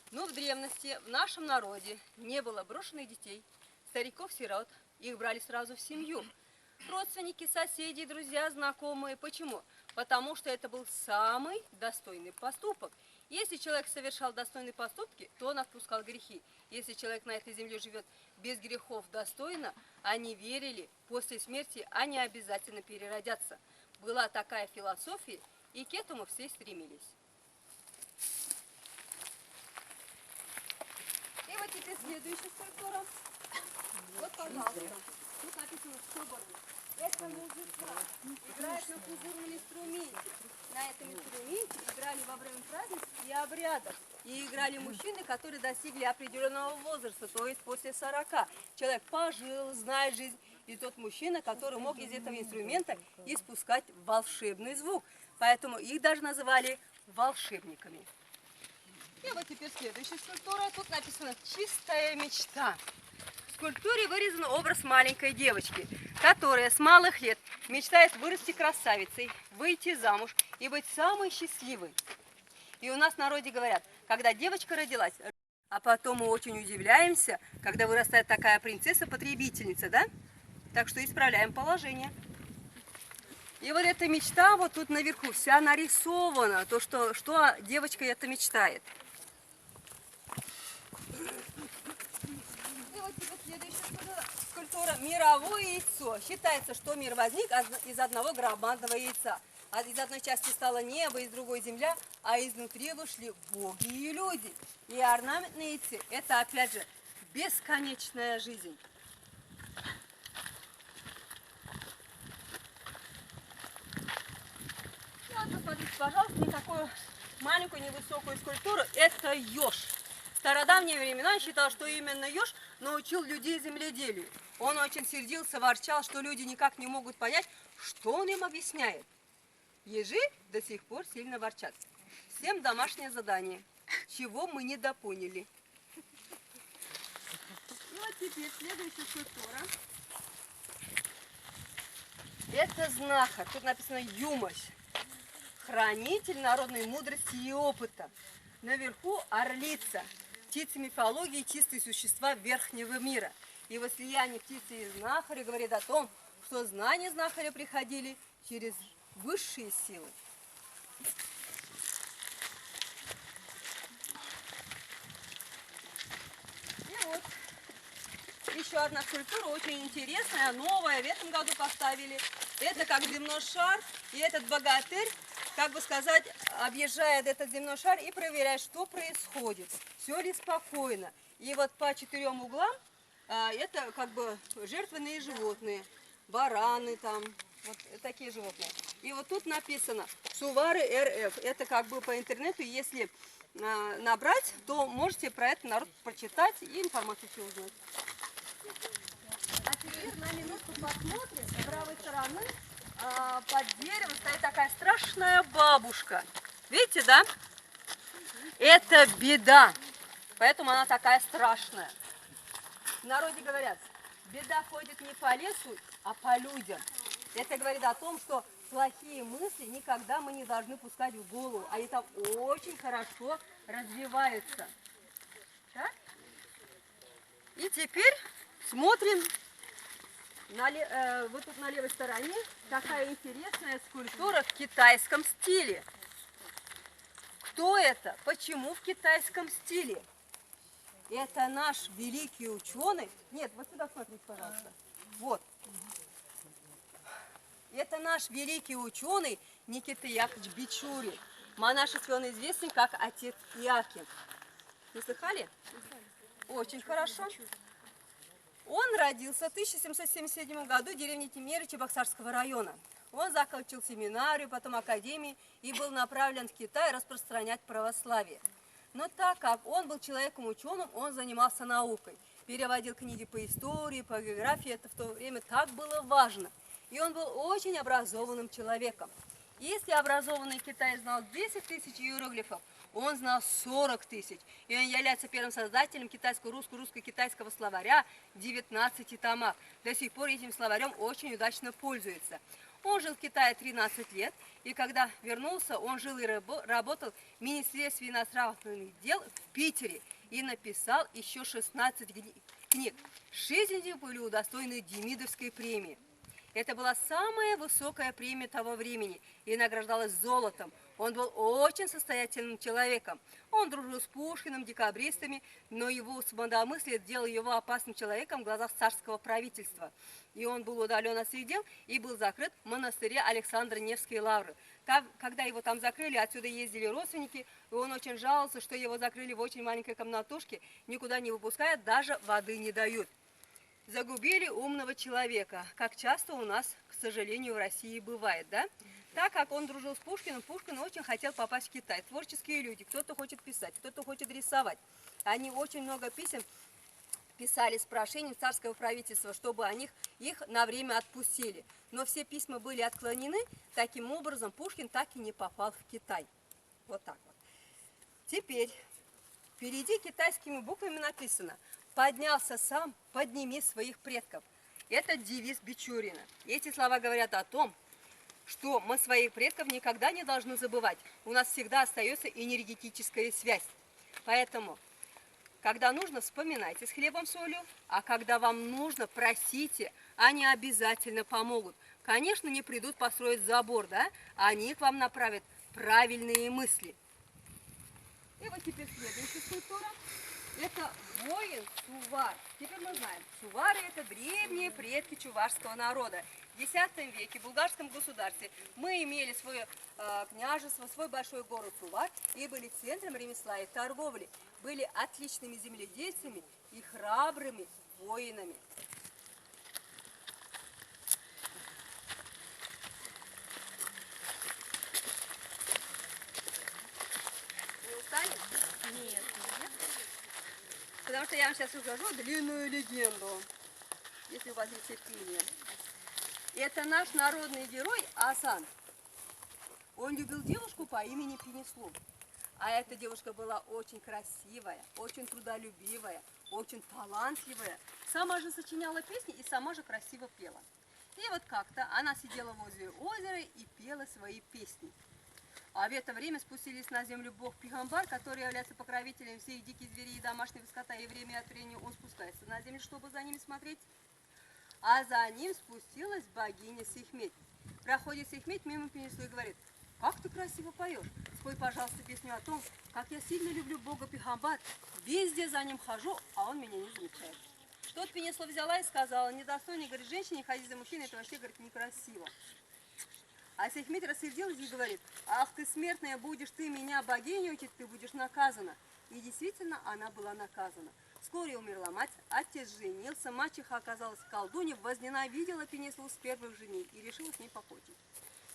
Но в древности в нашем народе не было брошенных детей, стариков-сирот. Их брали сразу в семью. Родственники, соседи, друзья, знакомые. Почему? Потому что это был самый достойный поступок. Если человек совершал достойные поступки, то он отпускал грехи. Если человек на этой земле живет без грехов достойно, они верили, после смерти они обязательно переродятся. Была такая философия, и к этому все стремились. И вот теперь следующая скульптура. Вот, пожалуйста. Тут написано «Соборный». Это музыка. Играет на кузурном инструменте. На этом инструменте играли во время праздников и обрядов. И играли мужчины, которые достигли определенного возраста, то есть после 40. Человек пожил, знает жизнь. И тот мужчина, который мог из этого инструмента испускать волшебный звук. Поэтому их даже называли волшебниками. И вот теперь следующая скульптура. Тут написано «Чистая мечта». В скульптуре вырезан образ маленькой девочки, которая с малых лет мечтает вырасти красавицей, выйти замуж и быть самой счастливой. И у нас в народе говорят, когда девочка родилась, а потом мы очень удивляемся, когда вырастает такая принцесса-потребительница, да? Так что исправляем положение. И вот эта мечта вот тут наверху вся нарисована, то, что девочка это мечтает. И вот теперь следующая скульптура «Мировое яйцо». Считается, что мир возник из одного громадного яйца. Из одной части стало небо, из другой земля, а изнутри вышли боги и люди. И орнамент на яйце – это, опять же, бесконечная жизнь. И вот посмотрите, пожалуйста, на такую маленькую невысокую скульптуру. Это еж. В стародавние времена считал, что именно еж научил людей земледелию. Он очень сердился, ворчал, что люди никак не могут понять, что он им объясняет. Ежи до сих пор сильно ворчат. Всем домашнее задание, чего мы недопоняли. И вот теперь следующая скульптура. Это знахарь. Тут написано «Юмощ». Хранитель народной мудрости и опыта. Наверху орлица. Птицы мифологии, чистые существа верхнего мира. И вот слияние птицы и знахаря говорит о том, что знания знахаря приходили через высшие силы. еще одна скульптура, очень интересная, новая, в этом году поставили. Это как земной шар, и этот богатырь, как бы сказать, объезжает этот земной шар и проверяет, что происходит, все ли спокойно. И вот по 4 углам это как бы жертвенные животные, бараны там, вот такие животные. И вот тут написано Сувары РФ. Это как бы по интернету, если набрать, то можете про этот народ прочитать и информацию все узнать. А теперь на минутку посмотрим. С правой стороны под деревом стоит такая страшная бабушка. Видите, да? Это беда. Поэтому она такая страшная. В народе говорят, беда ходит не по лесу, а по людям. Это говорит о том, что плохие мысли никогда мы не должны пускать в голову, а это очень хорошо развивается. Так? И теперь смотрим, вот тут на левой стороне такая интересная скульптура в китайском стиле. Кто это? Почему в китайском стиле? Это наш великий ученый. Нет, вот сюда смотрите, пожалуйста. Вот. Это наш великий ученый Никита Яковлевич Бичурин. Монашески он известен как отец Иаким. Не слыхали? Очень хорошо. Он родился в 1777 году в деревне Тимеры Чебоксарского района. Он закончил семинарию, потом академию и был направлен в Китай распространять православие. Но так как он был человеком ученым, он занимался наукой. Переводил книги по истории, по географии. Это в то время так было важно. И он был очень образованным человеком. Если образованный Китай знал 10 тысяч иероглифов, он знал 40 тысяч. И он является первым создателем китайско-русско-китайского словаря в 19 томах. До сих пор этим словарем очень удачно пользуется. Он жил в Китае 13 лет, и когда вернулся, он жил и работал в Министерстве иностранных дел в Питере и написал еще 16 книг. 6 из них были удостоены Демидовской премии. Это была самая высокая премия того времени и награждалась золотом. Он был очень состоятельным человеком. Он дружил с Пушкиным, декабристами, но его свободомыслие делало его опасным человеком в глазах царского правительства. И он был удален от всех дел и был закрыт в монастыре Александра Невской лавры. Когда его там закрыли, отсюда ездили родственники, и он очень жаловался, что его закрыли в очень маленькой комнатушке, никуда не выпускают, даже воды не дают. Загубили умного человека, как часто у нас, к сожалению, в России бывает, да? Так как он дружил с Пушкиным, Пушкин очень хотел попасть в Китай. Творческие люди, кто-то хочет писать, кто-то хочет рисовать. Они очень много писем писали с прошением царского правительства, чтобы их на время отпустили. Но все письма были отклонены, таким образом Пушкин так и не попал в Китай. Вот так вот. Теперь впереди китайскими буквами написано: «Поднялся сам, подними своих предков». Это девиз Бичурина. Эти слова говорят о том, что мы своих предков никогда не должны забывать. У нас всегда остается энергетическая связь. Поэтому, когда нужно, вспоминайте с хлебом солью, а когда вам нужно, просите, они обязательно помогут. Конечно, не придут построить забор, да? Они к вам направят правильные мысли. И вот теперь следующая скульптура. Это воин Сувар. Теперь мы знаем, Сувары – это древние предки чувашского народа. В X веке в булгарском государстве мы имели свое княжество, свой большой город Сувар и были центром ремесла и торговли. Были отличными земледельцами и храбрыми воинами. Вы устали? Нет. Потому что я вам сейчас расскажу длинную легенду, если у вас есть терпение. Это наш народный герой Асан. Он любил девушку по имени Пенеслу. А эта девушка была очень красивая, очень трудолюбивая, очень талантливая. Сама же сочиняла песни и сама же красиво пела. И вот как-то она сидела возле озера и пела свои песни. А в это время спустились на землю бог Пигамбар, который является покровителем всех диких зверей и домашнего скота, и время от времени он спускается на землю, чтобы за ними смотреть. А за ним спустилась богиня Сихмет. Проходит Сихмет мимо Пенеслу и говорит: «Как ты красиво поешь! Спой, пожалуйста, песню о том, как я сильно люблю бога Пигамбар. Везде за ним хожу, а он меня не замечает». Тут Пенесло взяла и сказала: недостойно, говорит, женщине ходить за мужчиной, это вообще, говорит, некрасиво. А Сехмет рассердилась и говорит: ах ты смертная, будешь ты меня богиню учить, ты будешь наказана. И действительно она была наказана. Вскоре умерла мать, отец женился, мачеха оказалась колдуньей, возненавидела Пенеслу с первых же дней и решила с ней покончить.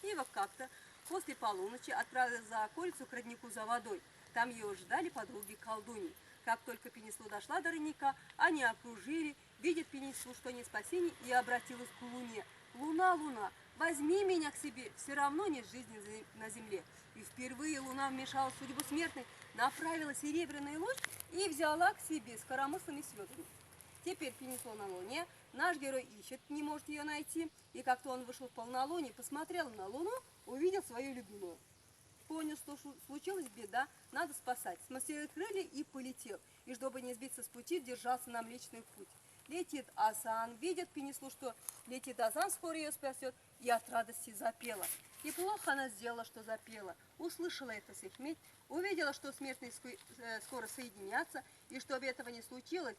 И вот как-то после полуночи отправилась за околицу к роднику за водой. Там ее ждали подруги колдуньи. Как только Пенеслу дошла до родника, они окружили, видят Пенеслу, что не спасение, и обратилась к луне. Луна, луна, возьми меня к себе, все равно нет жизни на земле. И впервые луна вмешалась в судьбу смертной, направила серебряный луч и взяла к себе с коромыслами свёдрами. Теперь Пенесло на луне, наш герой ищет, не может ее найти. И как-то он вышел в полнолуние, посмотрел на луну, увидел свою любимую. Понял, что случилась беда, надо спасать. Смастерил крылья и полетел. И чтобы не сбиться с пути, держался на Млечный путь. Летит Асан, видит Пенеслу, что летит Асан, скоро ее спасет, и от радости запела. И плохо она сделала, что запела. Услышала это Сехмет, увидела, что смертные скоро соединятся, и чтобы этого не случилось,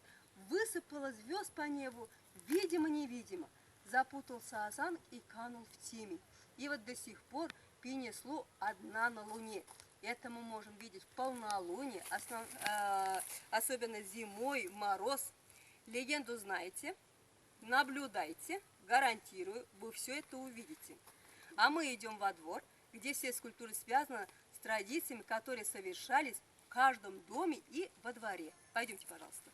высыпала звезд по небу, видимо-невидимо. Запутался Асан и канул в темень. И вот до сих пор Пенеслу одна на луне. Это мы можем видеть в полнолуние, особенно зимой, мороз. Легенду знаете, наблюдайте, гарантирую, вы все это увидите. А мы идем во двор, где все скульптуры связаны с традициями, которые совершались в каждом доме и во дворе. Пойдемте, пожалуйста.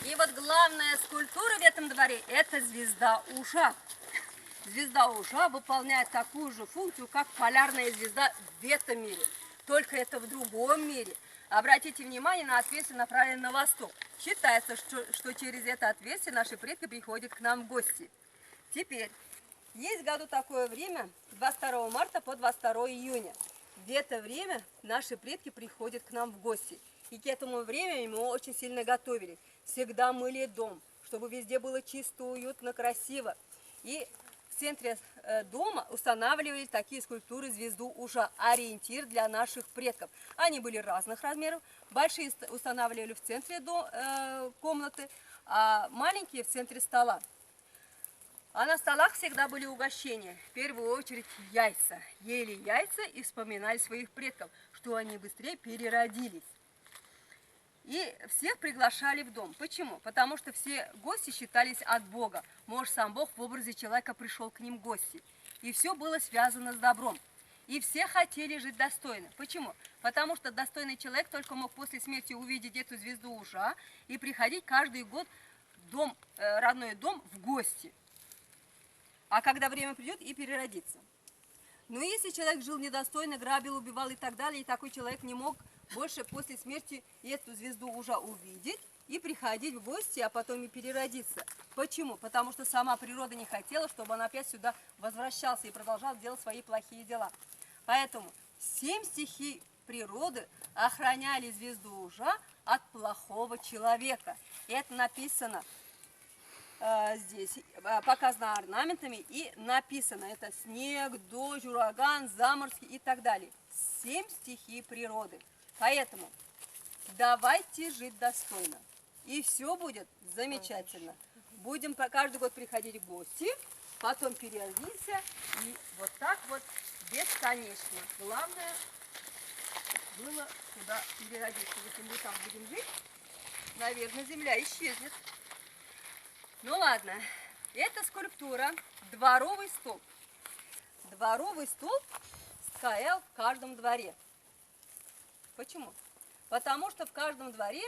И вот главная скульптура в этом дворе – это звезда Ужа. Звезда Ужа выполняет такую же функцию, как полярная звезда в этом мире. Только это в другом мире. Обратите внимание на отверстие, направленное на восток. Считается, что через это отверстие наши предки приходят к нам в гости. Теперь, есть в году такое время, 22 марта по 22 июня. В это время наши предки приходят к нам в гости. И к этому времени мы очень сильно готовились. Всегда мыли дом, чтобы везде было чисто, уютно, красиво. И в центре дома устанавливали такие скульптуры звезду Ужа, ориентир для наших предков. Они были разных размеров. Большие устанавливали в центре комнаты, а маленькие в центре стола. А на столах всегда были угощения. В первую очередь яйца. Ели яйца и вспоминали своих предков, что они быстрее переродились. И всех приглашали в дом. Почему? Потому что все гости считались от Бога. Может, сам Бог в образе человека пришел к ним в гости. И все было связано с добром. И все хотели жить достойно. Почему? Потому что достойный человек только мог после смерти увидеть эту звезду Ужа и приходить каждый год в дом, родной дом в гости. А когда время придет, и переродиться. Но если человек жил недостойно, грабил, убивал и так далее, и такой человек не мог больше после смерти эту звезду Ужа увидеть и приходить в гости, а потом и переродиться. Почему? Потому что сама природа не хотела, чтобы он опять сюда возвращался и продолжал делать свои плохие дела. Поэтому 7 стихий природы охраняли звезду Ужа от плохого человека. И это написано здесь, показано орнаментами и написано. Это снег, дождь, ураган, заморозки и так далее. 7 стихий природы. Поэтому давайте жить достойно. И все будет замечательно. Будем каждый год приходить в гости, потом переродимся. И вот так вот бесконечно. Главное было сюда переродиться. Если мы там будем жить, наверное, земля исчезнет. Ну ладно, это скульптура «Дворовый столб». Дворовый столб стоял в каждом дворе. Почему? Потому что в каждом дворе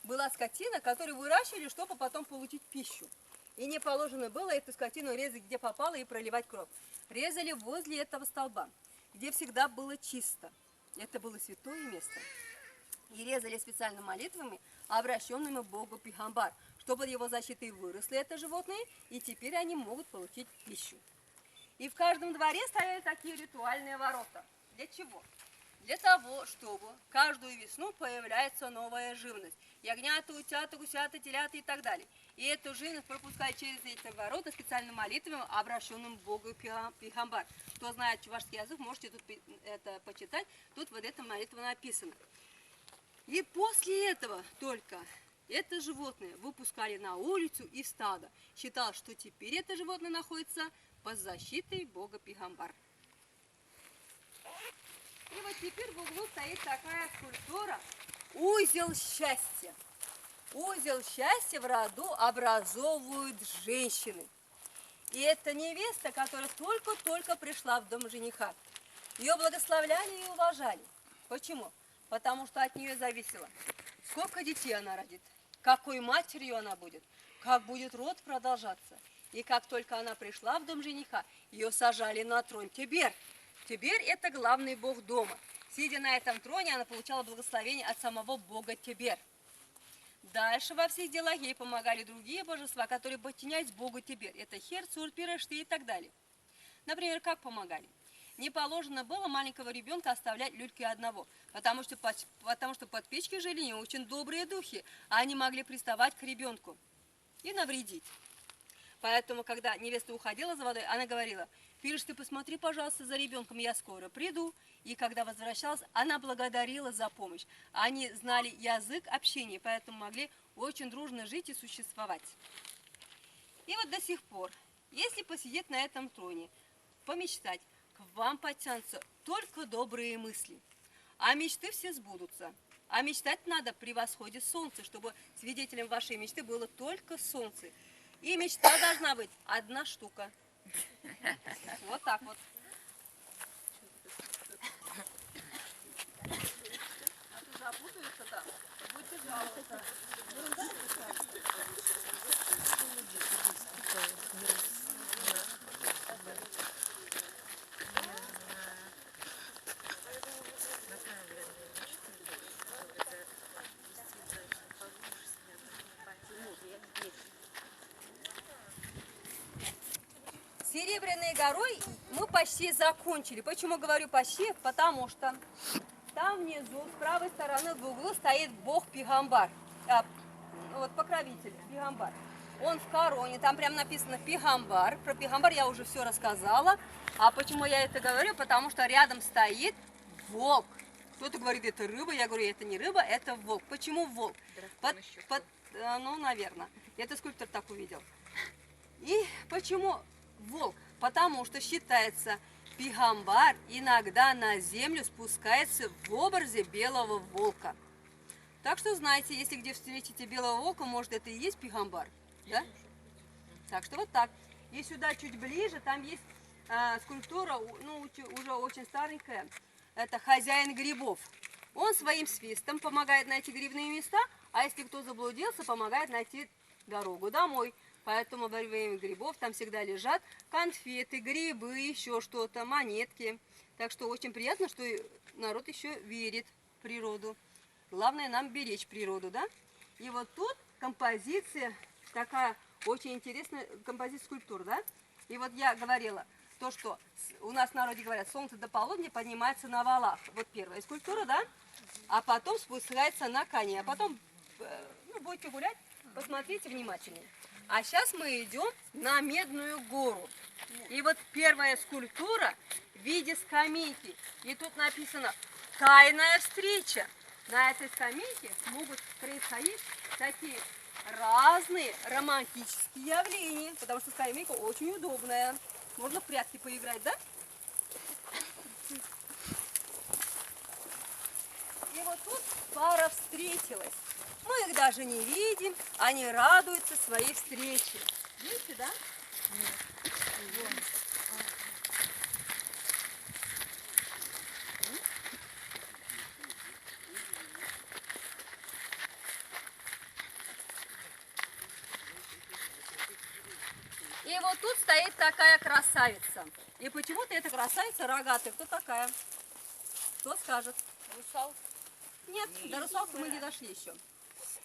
была скотина, которую выращивали, чтобы потом получить пищу. И не положено было эту скотину резать, где попало, и проливать кровь. Резали возле этого столба, где всегда было чисто. Это было святое место. И резали специально молитвами, обращенными к Богу Пейгамбар, чтобы под его защитой выросли это животные, и теперь они могут получить пищу. И в каждом дворе стояли такие ритуальные ворота. Для чего? Для того, чтобы каждую весну появляется новая живность. ягнята, утята, гусята, телята и так далее. И эту живность пропускают через эти ворота специальным молитвами, обращенным к Богу Пейгамбар. Кто знает чувашский язык, можете тут это почитать. Тут вот эта молитва написана. И после этого только это животное выпускали на улицу и в стадо. Считалось, что теперь это животное находится под защитой Бога Пейгамбар. И вот теперь в углу стоит такая скульптура «Узел счастья». Узел счастья в роду образовывают женщины. И это невеста, которая только-только пришла в дом жениха. Ее благословляли и уважали. Почему? Потому что от нее зависело, сколько детей она родит, какой матерью она будет, как будет род продолжаться. И как только она пришла в дом жениха, ее сажали на трон Тебер. Тебер – это главный бог дома. Сидя на этом троне, она получала благословение от самого бога Тебер. Дальше во всех делах ей помогали другие божества, которые подчинялись богу Тебер. Это Хер, Цур, Пирашты и так далее. Например, как помогали? Не положено было маленького ребенка оставлять люльки одного, потому что под печкой жили не очень добрые духи, а они могли приставать к ребенку и навредить. Поэтому, когда невеста уходила за водой, она говорила: «Пирш, ты посмотри, пожалуйста, за ребенком, я скоро приду». И когда возвращалась, она благодарила за помощь. Они знали язык общения, поэтому могли очень дружно жить и существовать. И вот до сих пор, если посидеть на этом троне, помечтать, к вам потянутся только добрые мысли. А мечты все сбудутся. А мечтать надо при восходе солнца, чтобы свидетелем вашей мечты было только солнце. И мечта должна быть одна штука. Вот так вот. А то запутаются там. Будете жаловаться. Серебряной горой мы почти закончили. Почему говорю почти? Потому что там внизу, с правой стороны в углу, стоит бог Пейгамбар. Вот покровитель Пейгамбар. Он в короне, там прям написано Пейгамбар. Про Пейгамбар я уже все рассказала. А почему я это говорю? Потому что рядом стоит волк. Кто-то говорит, это рыба, я говорю, это не рыба, это волк. Почему волк? Ну, наверное. Это скульптор так увидел. И почему волк? Потому что считается, Пейгамбар иногда на землю спускается в образе белого волка. Так что знаете, если где встретите белого волка, может, это и есть Пейгамбар, да? Так что вот так. И сюда чуть ближе, там есть скульптура, ну, уже очень старенькая. Это хозяин грибов. Он своим свистом помогает найти грибные места, а если кто заблудился, помогает найти дорогу домой. Поэтому во время грибов там всегда лежат конфеты, грибы, еще что-то, монетки. Так что очень приятно, что народ еще верит в природу. Главное нам беречь природу, да? И вот тут композиция, такая очень интересная композиция скульптур, да? И вот я говорила, то, что у нас в народе говорят, солнце до полудня поднимается на валах. Вот первая скульптура, да? А потом спускается на коне. А потом, ну, будете гулять, посмотрите внимательнее. А сейчас мы идем на Медную гору. И вот первая скульптура в виде скамейки. И тут написано «Тайная встреча». На этой скамейке могут происходить такие разные романтические явления, потому что скамейка очень удобная. Можно в прятки поиграть, да? И вот тут пара встретилась. Мы их даже не видим, они радуются своей встрече. Видите, да? Нет. И вот тут стоит такая красавица. И почему-то эта красавица рогатая. Кто такая? Кто скажет? Русал. Нет, до русалки мы не дошли еще.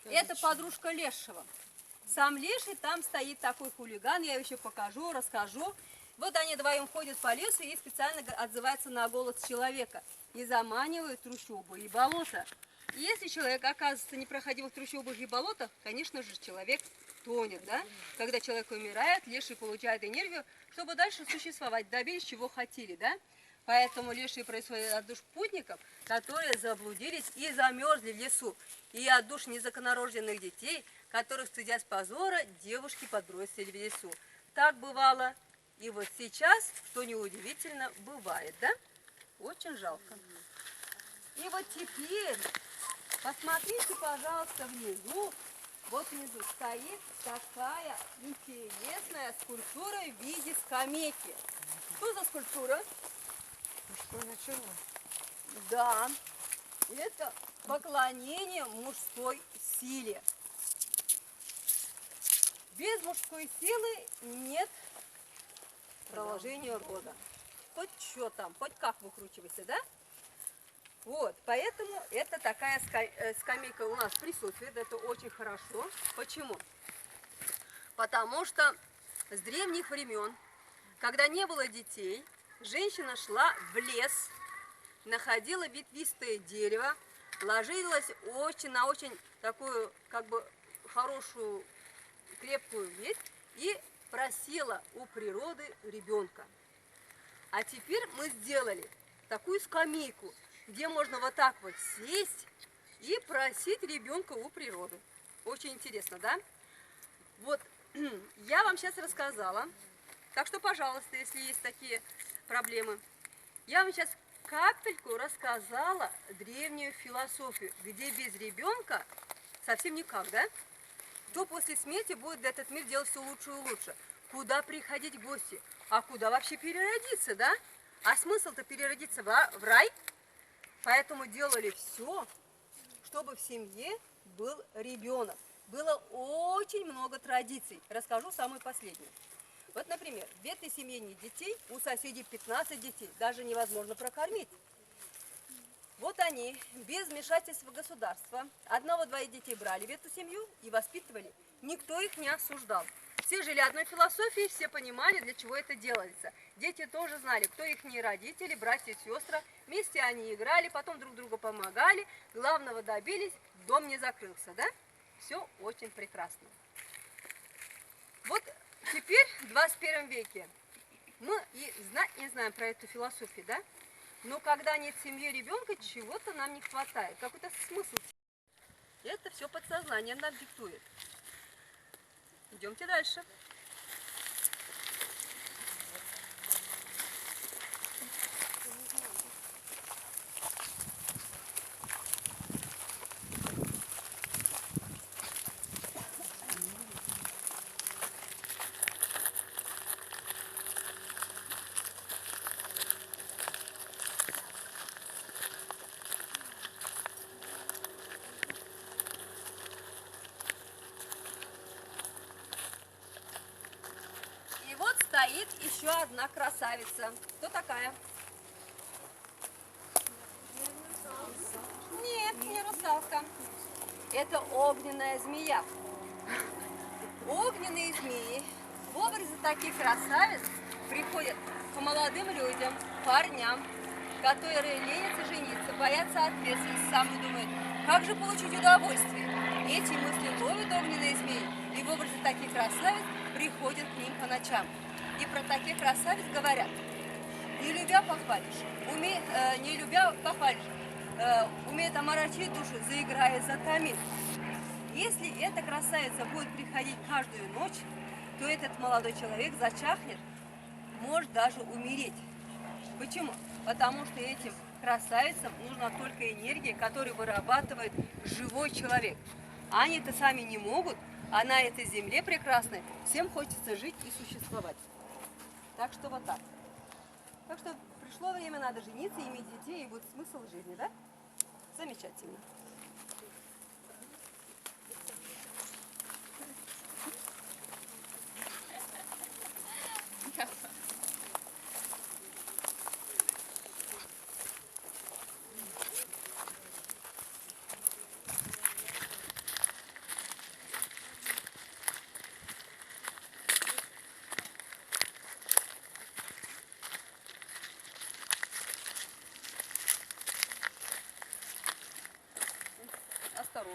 Это подружка Лешего. Сам Леший, там стоит такой хулиган, я еще покажу, расскажу. Вот они вдвоем ходят по лесу и специально отзываются на голос человека. И заманивают трущобы и болото. И если человек оказывается непроходимых трущобах и болотах, конечно же, человек тонет, да? Когда человек умирает, леший получает энергию, чтобы дальше существовать, добились чего хотели, да? Поэтому лешие происходят от душ путников, которые заблудились и замерзли в лесу, и от душ незаконнорожденных детей, которых, стыдясь позора, девушки подбросили в лесу. Так бывало, и вот сейчас, что неудивительно, бывает, да? Очень жалко. И вот теперь, посмотрите, пожалуйста, внизу. Вот внизу стоит такая интересная скульптура в виде скамейки. Что за скульптура? Мужское начало. Да, это поклонение мужской силе. Без мужской силы нет продолжения рода. Хоть что там, хоть как выкручивайся, да? Вот, поэтому это такая скамейка у нас присутствует, это очень хорошо. Почему? Потому что с древних времен, когда не было детей, женщина шла в лес, находила ветвистое дерево, ложилась на очень такую, как бы, хорошую, крепкую ветвь и просила у природы ребенка. А теперь мы сделали такую скамейку, где можно вот так вот сесть и просить ребенка у природы. Очень интересно, да? Вот я вам сейчас рассказала. Так что, пожалуйста, если есть такие проблемы, я вам сейчас капельку рассказала древнюю философию, где без ребенка совсем никак, да? Кто после смерти будет этот мир делать все лучше и лучше? Куда приходить в гости? А куда вообще переродиться, да? А смысл-то переродиться в рай? Поэтому делали все, чтобы в семье был ребенок. Было очень много традиций. Расскажу самую последнюю. Вот, например, в этой семье нет детей, у соседей 15 детей. Даже невозможно прокормить. Вот они, без вмешательства государства, одного-двоих детей брали в эту семью и воспитывали. Никто их не осуждал. Все жили одной философией, все понимали, для чего это делается. Дети тоже знали, кто их родители, братья и сестры. Вместе они играли, потом друг другу помогали, главного добились, дом не закрылся, да? Все очень прекрасно. Вот теперь, в 21 веке, мы и знать не знаем про эту философию, да? Но когда нет семьи ребенка, чего-то нам не хватает, какой-то смысл. Это все подсознание нам диктует. Идемте дальше. И вот стоит еще одна красавица. Кто такая? Нет, не русалка. Это огненная змея. Огненные змеи в образе таких красавиц приходят к молодым людям, парням, которые ленятся жениться, боятся ответственности, сами думают, как же получить удовольствие. Эти мысли ловят огненные змеи и в образе таких красавиц приходят к ним по ночам. И про таких красавиц говорят: не любя похвалишь, не любя похвалишь, умеет омрачить душу, заиграет, затомит. Если эта красавица будет приходить каждую ночь, то этот молодой человек зачахнет, может даже умереть. Почему? Потому что этим красавицам нужна только энергия, которую вырабатывает живой человек. Они-то сами не могут, а на этой земле прекрасной всем хочется жить и существовать. Так что вот так. Так что пришло время, надо жениться, иметь детей, и будет смысл жизни, да? Замечательно.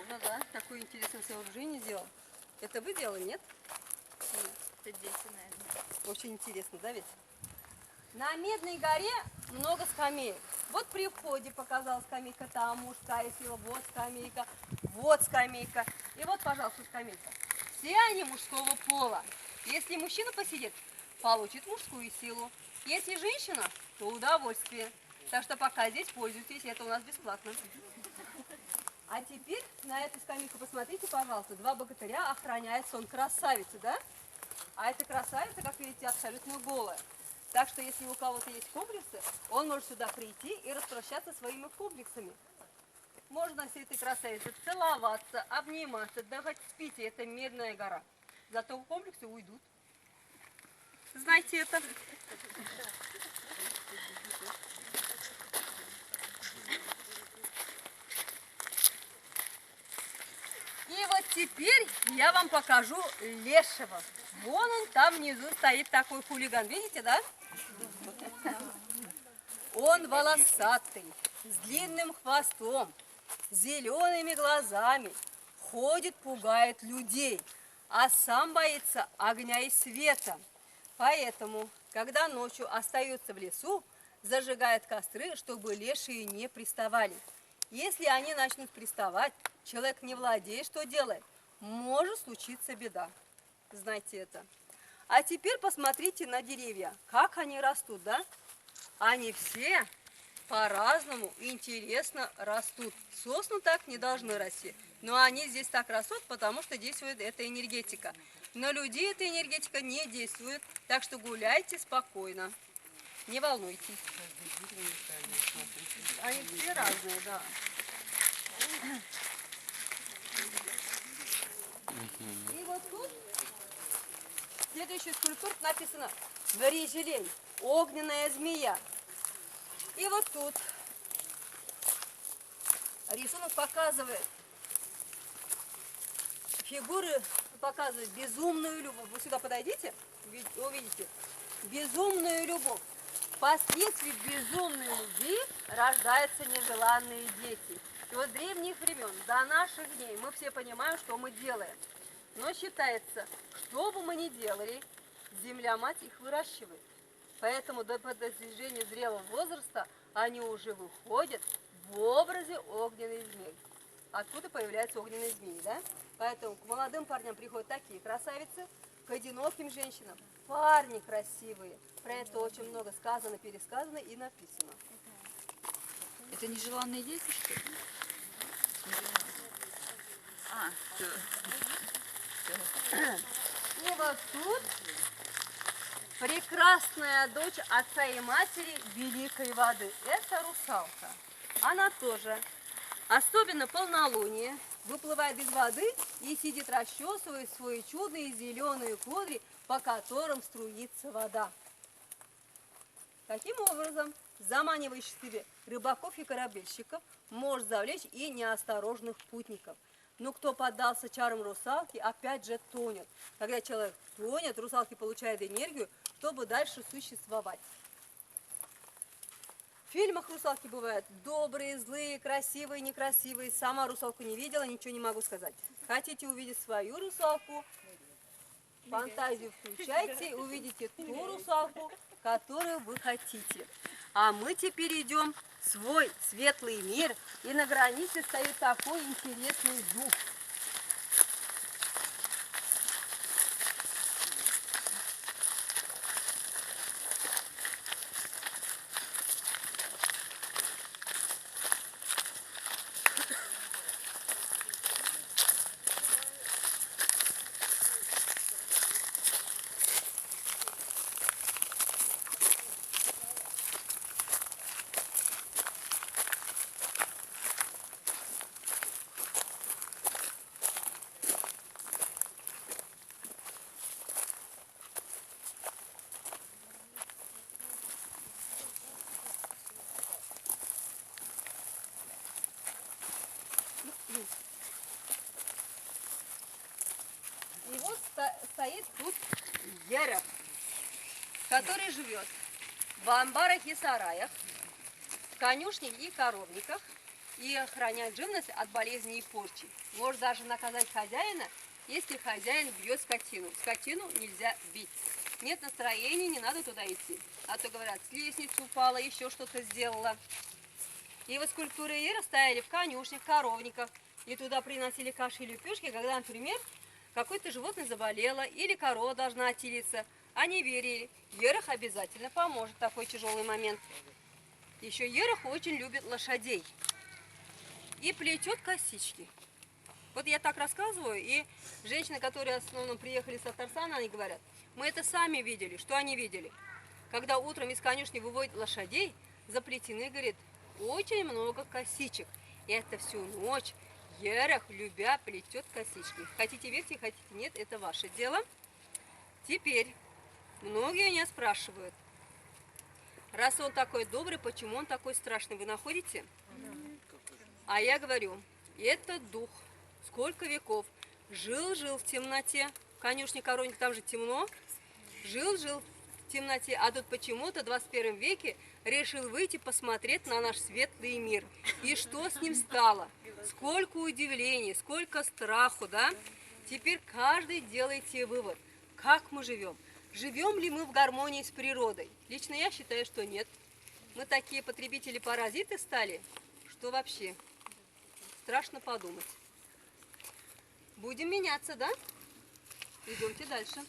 Ну да, какое интересное сооружение сделал. Это вы делали, нет? Нет, это дети, наверное. Очень интересно, да ведь? На Медной горе много скамеек. Вот при входе показала скамейка, там мужская сила, вот скамейка. И вот, пожалуйста, скамейка. Все они мужского пола. Если мужчина посидит, получит мужскую силу. Если женщина, то удовольствие. Так что пока здесь пользуйтесь, это у нас бесплатно. А теперь на эту скамейку посмотрите, пожалуйста. Два богатыря охраняет сон красавицы, да? А эта красавица, как видите, абсолютно голая. Так что, если у кого-то есть комплексы, он может сюда прийти и распрощаться своими комплексами. Можно с этой красавицей целоваться, обниматься, да хоть спите, это Медная гора. Зато комплексы уйдут. Знаете это? И вот теперь я вам покажу лешего. Вон он там внизу стоит такой хулиган. Видите, да? Он волосатый, с длинным хвостом, зелеными глазами, ходит, пугает людей, а сам боится огня и света. Поэтому, когда ночью остается в лесу, зажигает костры, чтобы лешие не приставали. Если они начнут приставать, человек не владеет, что делает, может случиться беда. Знайте это. А теперь посмотрите на деревья, как они растут, да? Они все по-разному интересно растут. Сосны так не должны расти, но они здесь так растут, потому что действует эта энергетика. На людей эта энергетика не действует, так что гуляйте спокойно, не волнуйтесь. Они все разные, да. И вот тут следующий скульптур написано «Варежелень, огненная змея». И вот тут рисунок показывает фигуры, показывает безумную любовь. Вы сюда подойдите, увидите безумную любовь. Впоследствии безумной любви рождаются нежеланные дети. И вот с древних времен до наших дней мы все понимаем, что мы делаем. Но считается, что бы мы ни делали, земля-мать их выращивает. Поэтому до достижения зрелого возраста они уже выходят в образе огненной змеи. Откуда появляются огненные змеи, да? Поэтому к молодым парням приходят такие красавицы, к одиноким женщинам парни красивые. Про это очень много сказано, пересказано и написано. Это нежеланные дети, что ли? А, И вот тут прекрасная дочь отца и матери великой воды. Это русалка. Она тоже, особенно полнолуние, выплывает из воды и сидит, расчесывая свои чудные зеленые кудри, по которым струится вода. Таким образом, заманивающий себе рыбаков и корабельщиков, может завлечь и неосторожных путников. Но кто поддался чарам русалки, опять же тонет. Когда человек тонет, русалки получают энергию, чтобы дальше существовать. В фильмах русалки бывают добрые, злые, красивые, некрасивые. Сама русалку не видела, ничего не могу сказать. Хотите увидеть свою русалку? Фантазию включайте, увидите ту русалку, которую вы хотите. А мы теперь идем в свой светлый мир, и на границе стоит такой интересный дух. И вот стоит тут Яров, который живет в амбарах и сараях, в конюшнях и коровниках, и охранять живность от болезней и порчи. Может даже наказать хозяина, если хозяин бьет скотину. Скотину нельзя бить. Нет настроения, не надо туда идти. А то говорят, с лестницы упала, еще что-то сделала. И вот скульптуры Иера стояли в конюшнях, коровниках, и туда приносили каши и лепешки, когда, например, какое-то животное заболело или корова должна отелиться. Они верили, Ерох обязательно поможет в такой тяжелый момент. Еще Ерох очень любит лошадей и плетет косички. Вот я так рассказываю, и женщины, которые в основном приехали с Татарстана, они говорят, мы это сами видели. Что они видели? Когда утром из конюшни выводят лошадей, заплетены, говорит, очень много косичек. И это всю ночь Ерох, любя, плетет косички. Хотите верьте, хотите нет, это ваше дело. Теперь многие меня спрашивают, раз он такой добрый, почему он такой страшный, вы находите? А я говорю, этот дух сколько веков жил-жил в темноте, в конюшне коровник, там же темно, жил-жил в темноте, а тут почему-то в 21 веке решил выйти посмотреть на наш светлый мир. И что с ним стало? Сколько удивлений, сколько страху, да? Теперь каждый делайте вывод, как мы живем. Живем ли мы в гармонии с природой? Лично я считаю, что нет. Мы такие потребители-паразиты стали, что вообще страшно подумать. Будем меняться, да? Идемте дальше.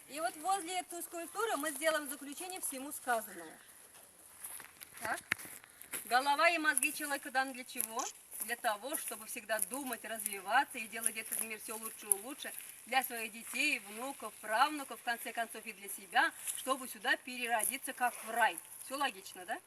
И вот возле этой скульптуры мы сделаем заключение всему сказанному. Так. Голова и мозги человека даны для чего? Для того, чтобы всегда думать, развиваться и делать этот мир все лучше и лучше для своих детей, внуков, правнуков, в конце концов и для себя, чтобы сюда переродиться как в рай. Все логично, да?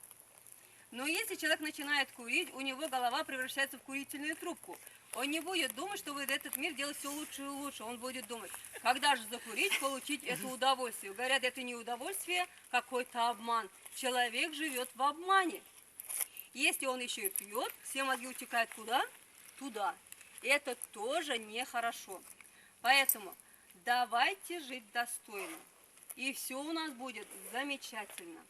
Но если человек начинает курить, у него голова превращается в курительную трубку. Он не будет думать, что будет этот мир делать все лучше и лучше. Он будет думать, когда же закурить, получить это удовольствие. Говорят, это не удовольствие, какой-то обман. Человек живет в обмане. Если он еще и пьет, все мозги утекают куда? Туда. Это тоже нехорошо. Поэтому давайте жить достойно. И все у нас будет замечательно.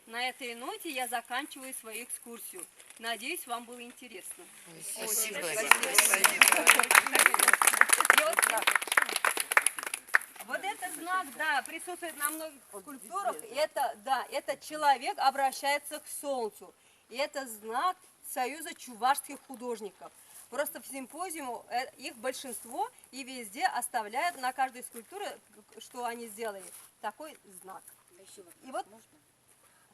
На этой ноте я заканчиваю свою экскурсию. Надеюсь, вам было интересно. Спасибо. Вот этот знак, да, присутствует на многих скульптурах. Это, да, этот человек обращается к солнцу. И это знак Союза чувашских художников. Просто в симпозиуму их большинство и везде оставляют на каждой скульптуре, что они сделали, такой знак. И вот можно?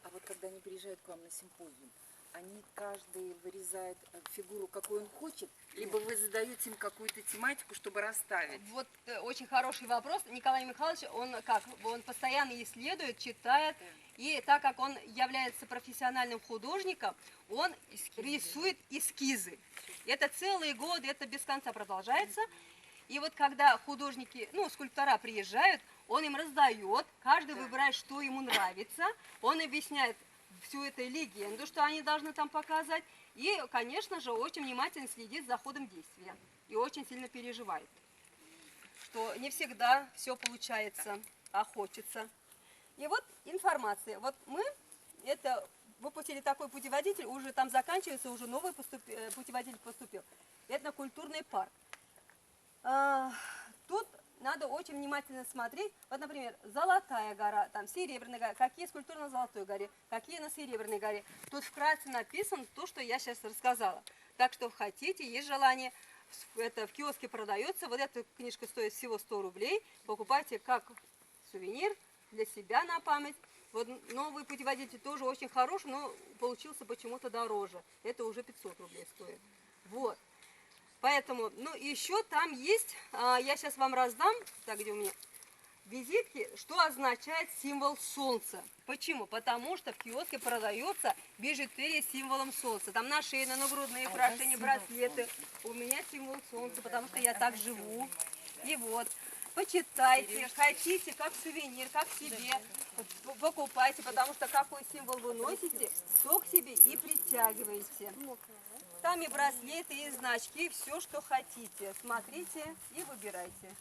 А вот когда они приезжают к вам на симпозиум, они каждый вырезает фигуру, какую он хочет, либо вы задаете им какую-то тематику, чтобы расставить? Вот очень хороший вопрос. Николай Михайлович, он постоянно исследует, читает, и так как он является профессиональным художником, он рисует эскизы. Это целый год, это без конца продолжается. И вот когда художники, скульптора приезжают, он им раздает, каждый выбирает, что ему нравится, он объясняет всю эту легенду, что они должны там показать, и, конечно же, очень внимательно следит за ходом действия и очень сильно переживает, что не всегда все получается, а хочется. И вот информация. Вот мы это выпустили такой путеводитель, уже там заканчивается, уже новый путеводитель поступил. Это культурный парк. Тут надо очень внимательно смотреть. Вот, например, Золотая гора, там Серебряная гора. Какие скульптуры на Золотой горе, какие на Серебряной горе. Тут вкратце написано то, что я сейчас рассказала. Так что хотите, есть желание, это в киоске продается. Вот эта книжка стоит всего 100 рублей. Покупайте как сувенир для себя на память. Вот новый путеводитель тоже очень хороший, но получился почему-то дороже. Это уже 500 рублей стоит. Вот. Поэтому, ну еще там есть, я сейчас вам раздам, так, где у меня, визитки, что означает символ солнца. Почему? Потому что в киоске продается бижутерия с символом солнца. Там нашейные, нагрудные украшения, браслеты. У меня символ солнца, потому что я так живу. И вот, почитайте, хотите, как сувенир, как себе, покупайте, потому что какой символ вы носите, то к себе и притягиваете. Там и браслеты, и значки, все, что хотите. Смотрите и выбирайте.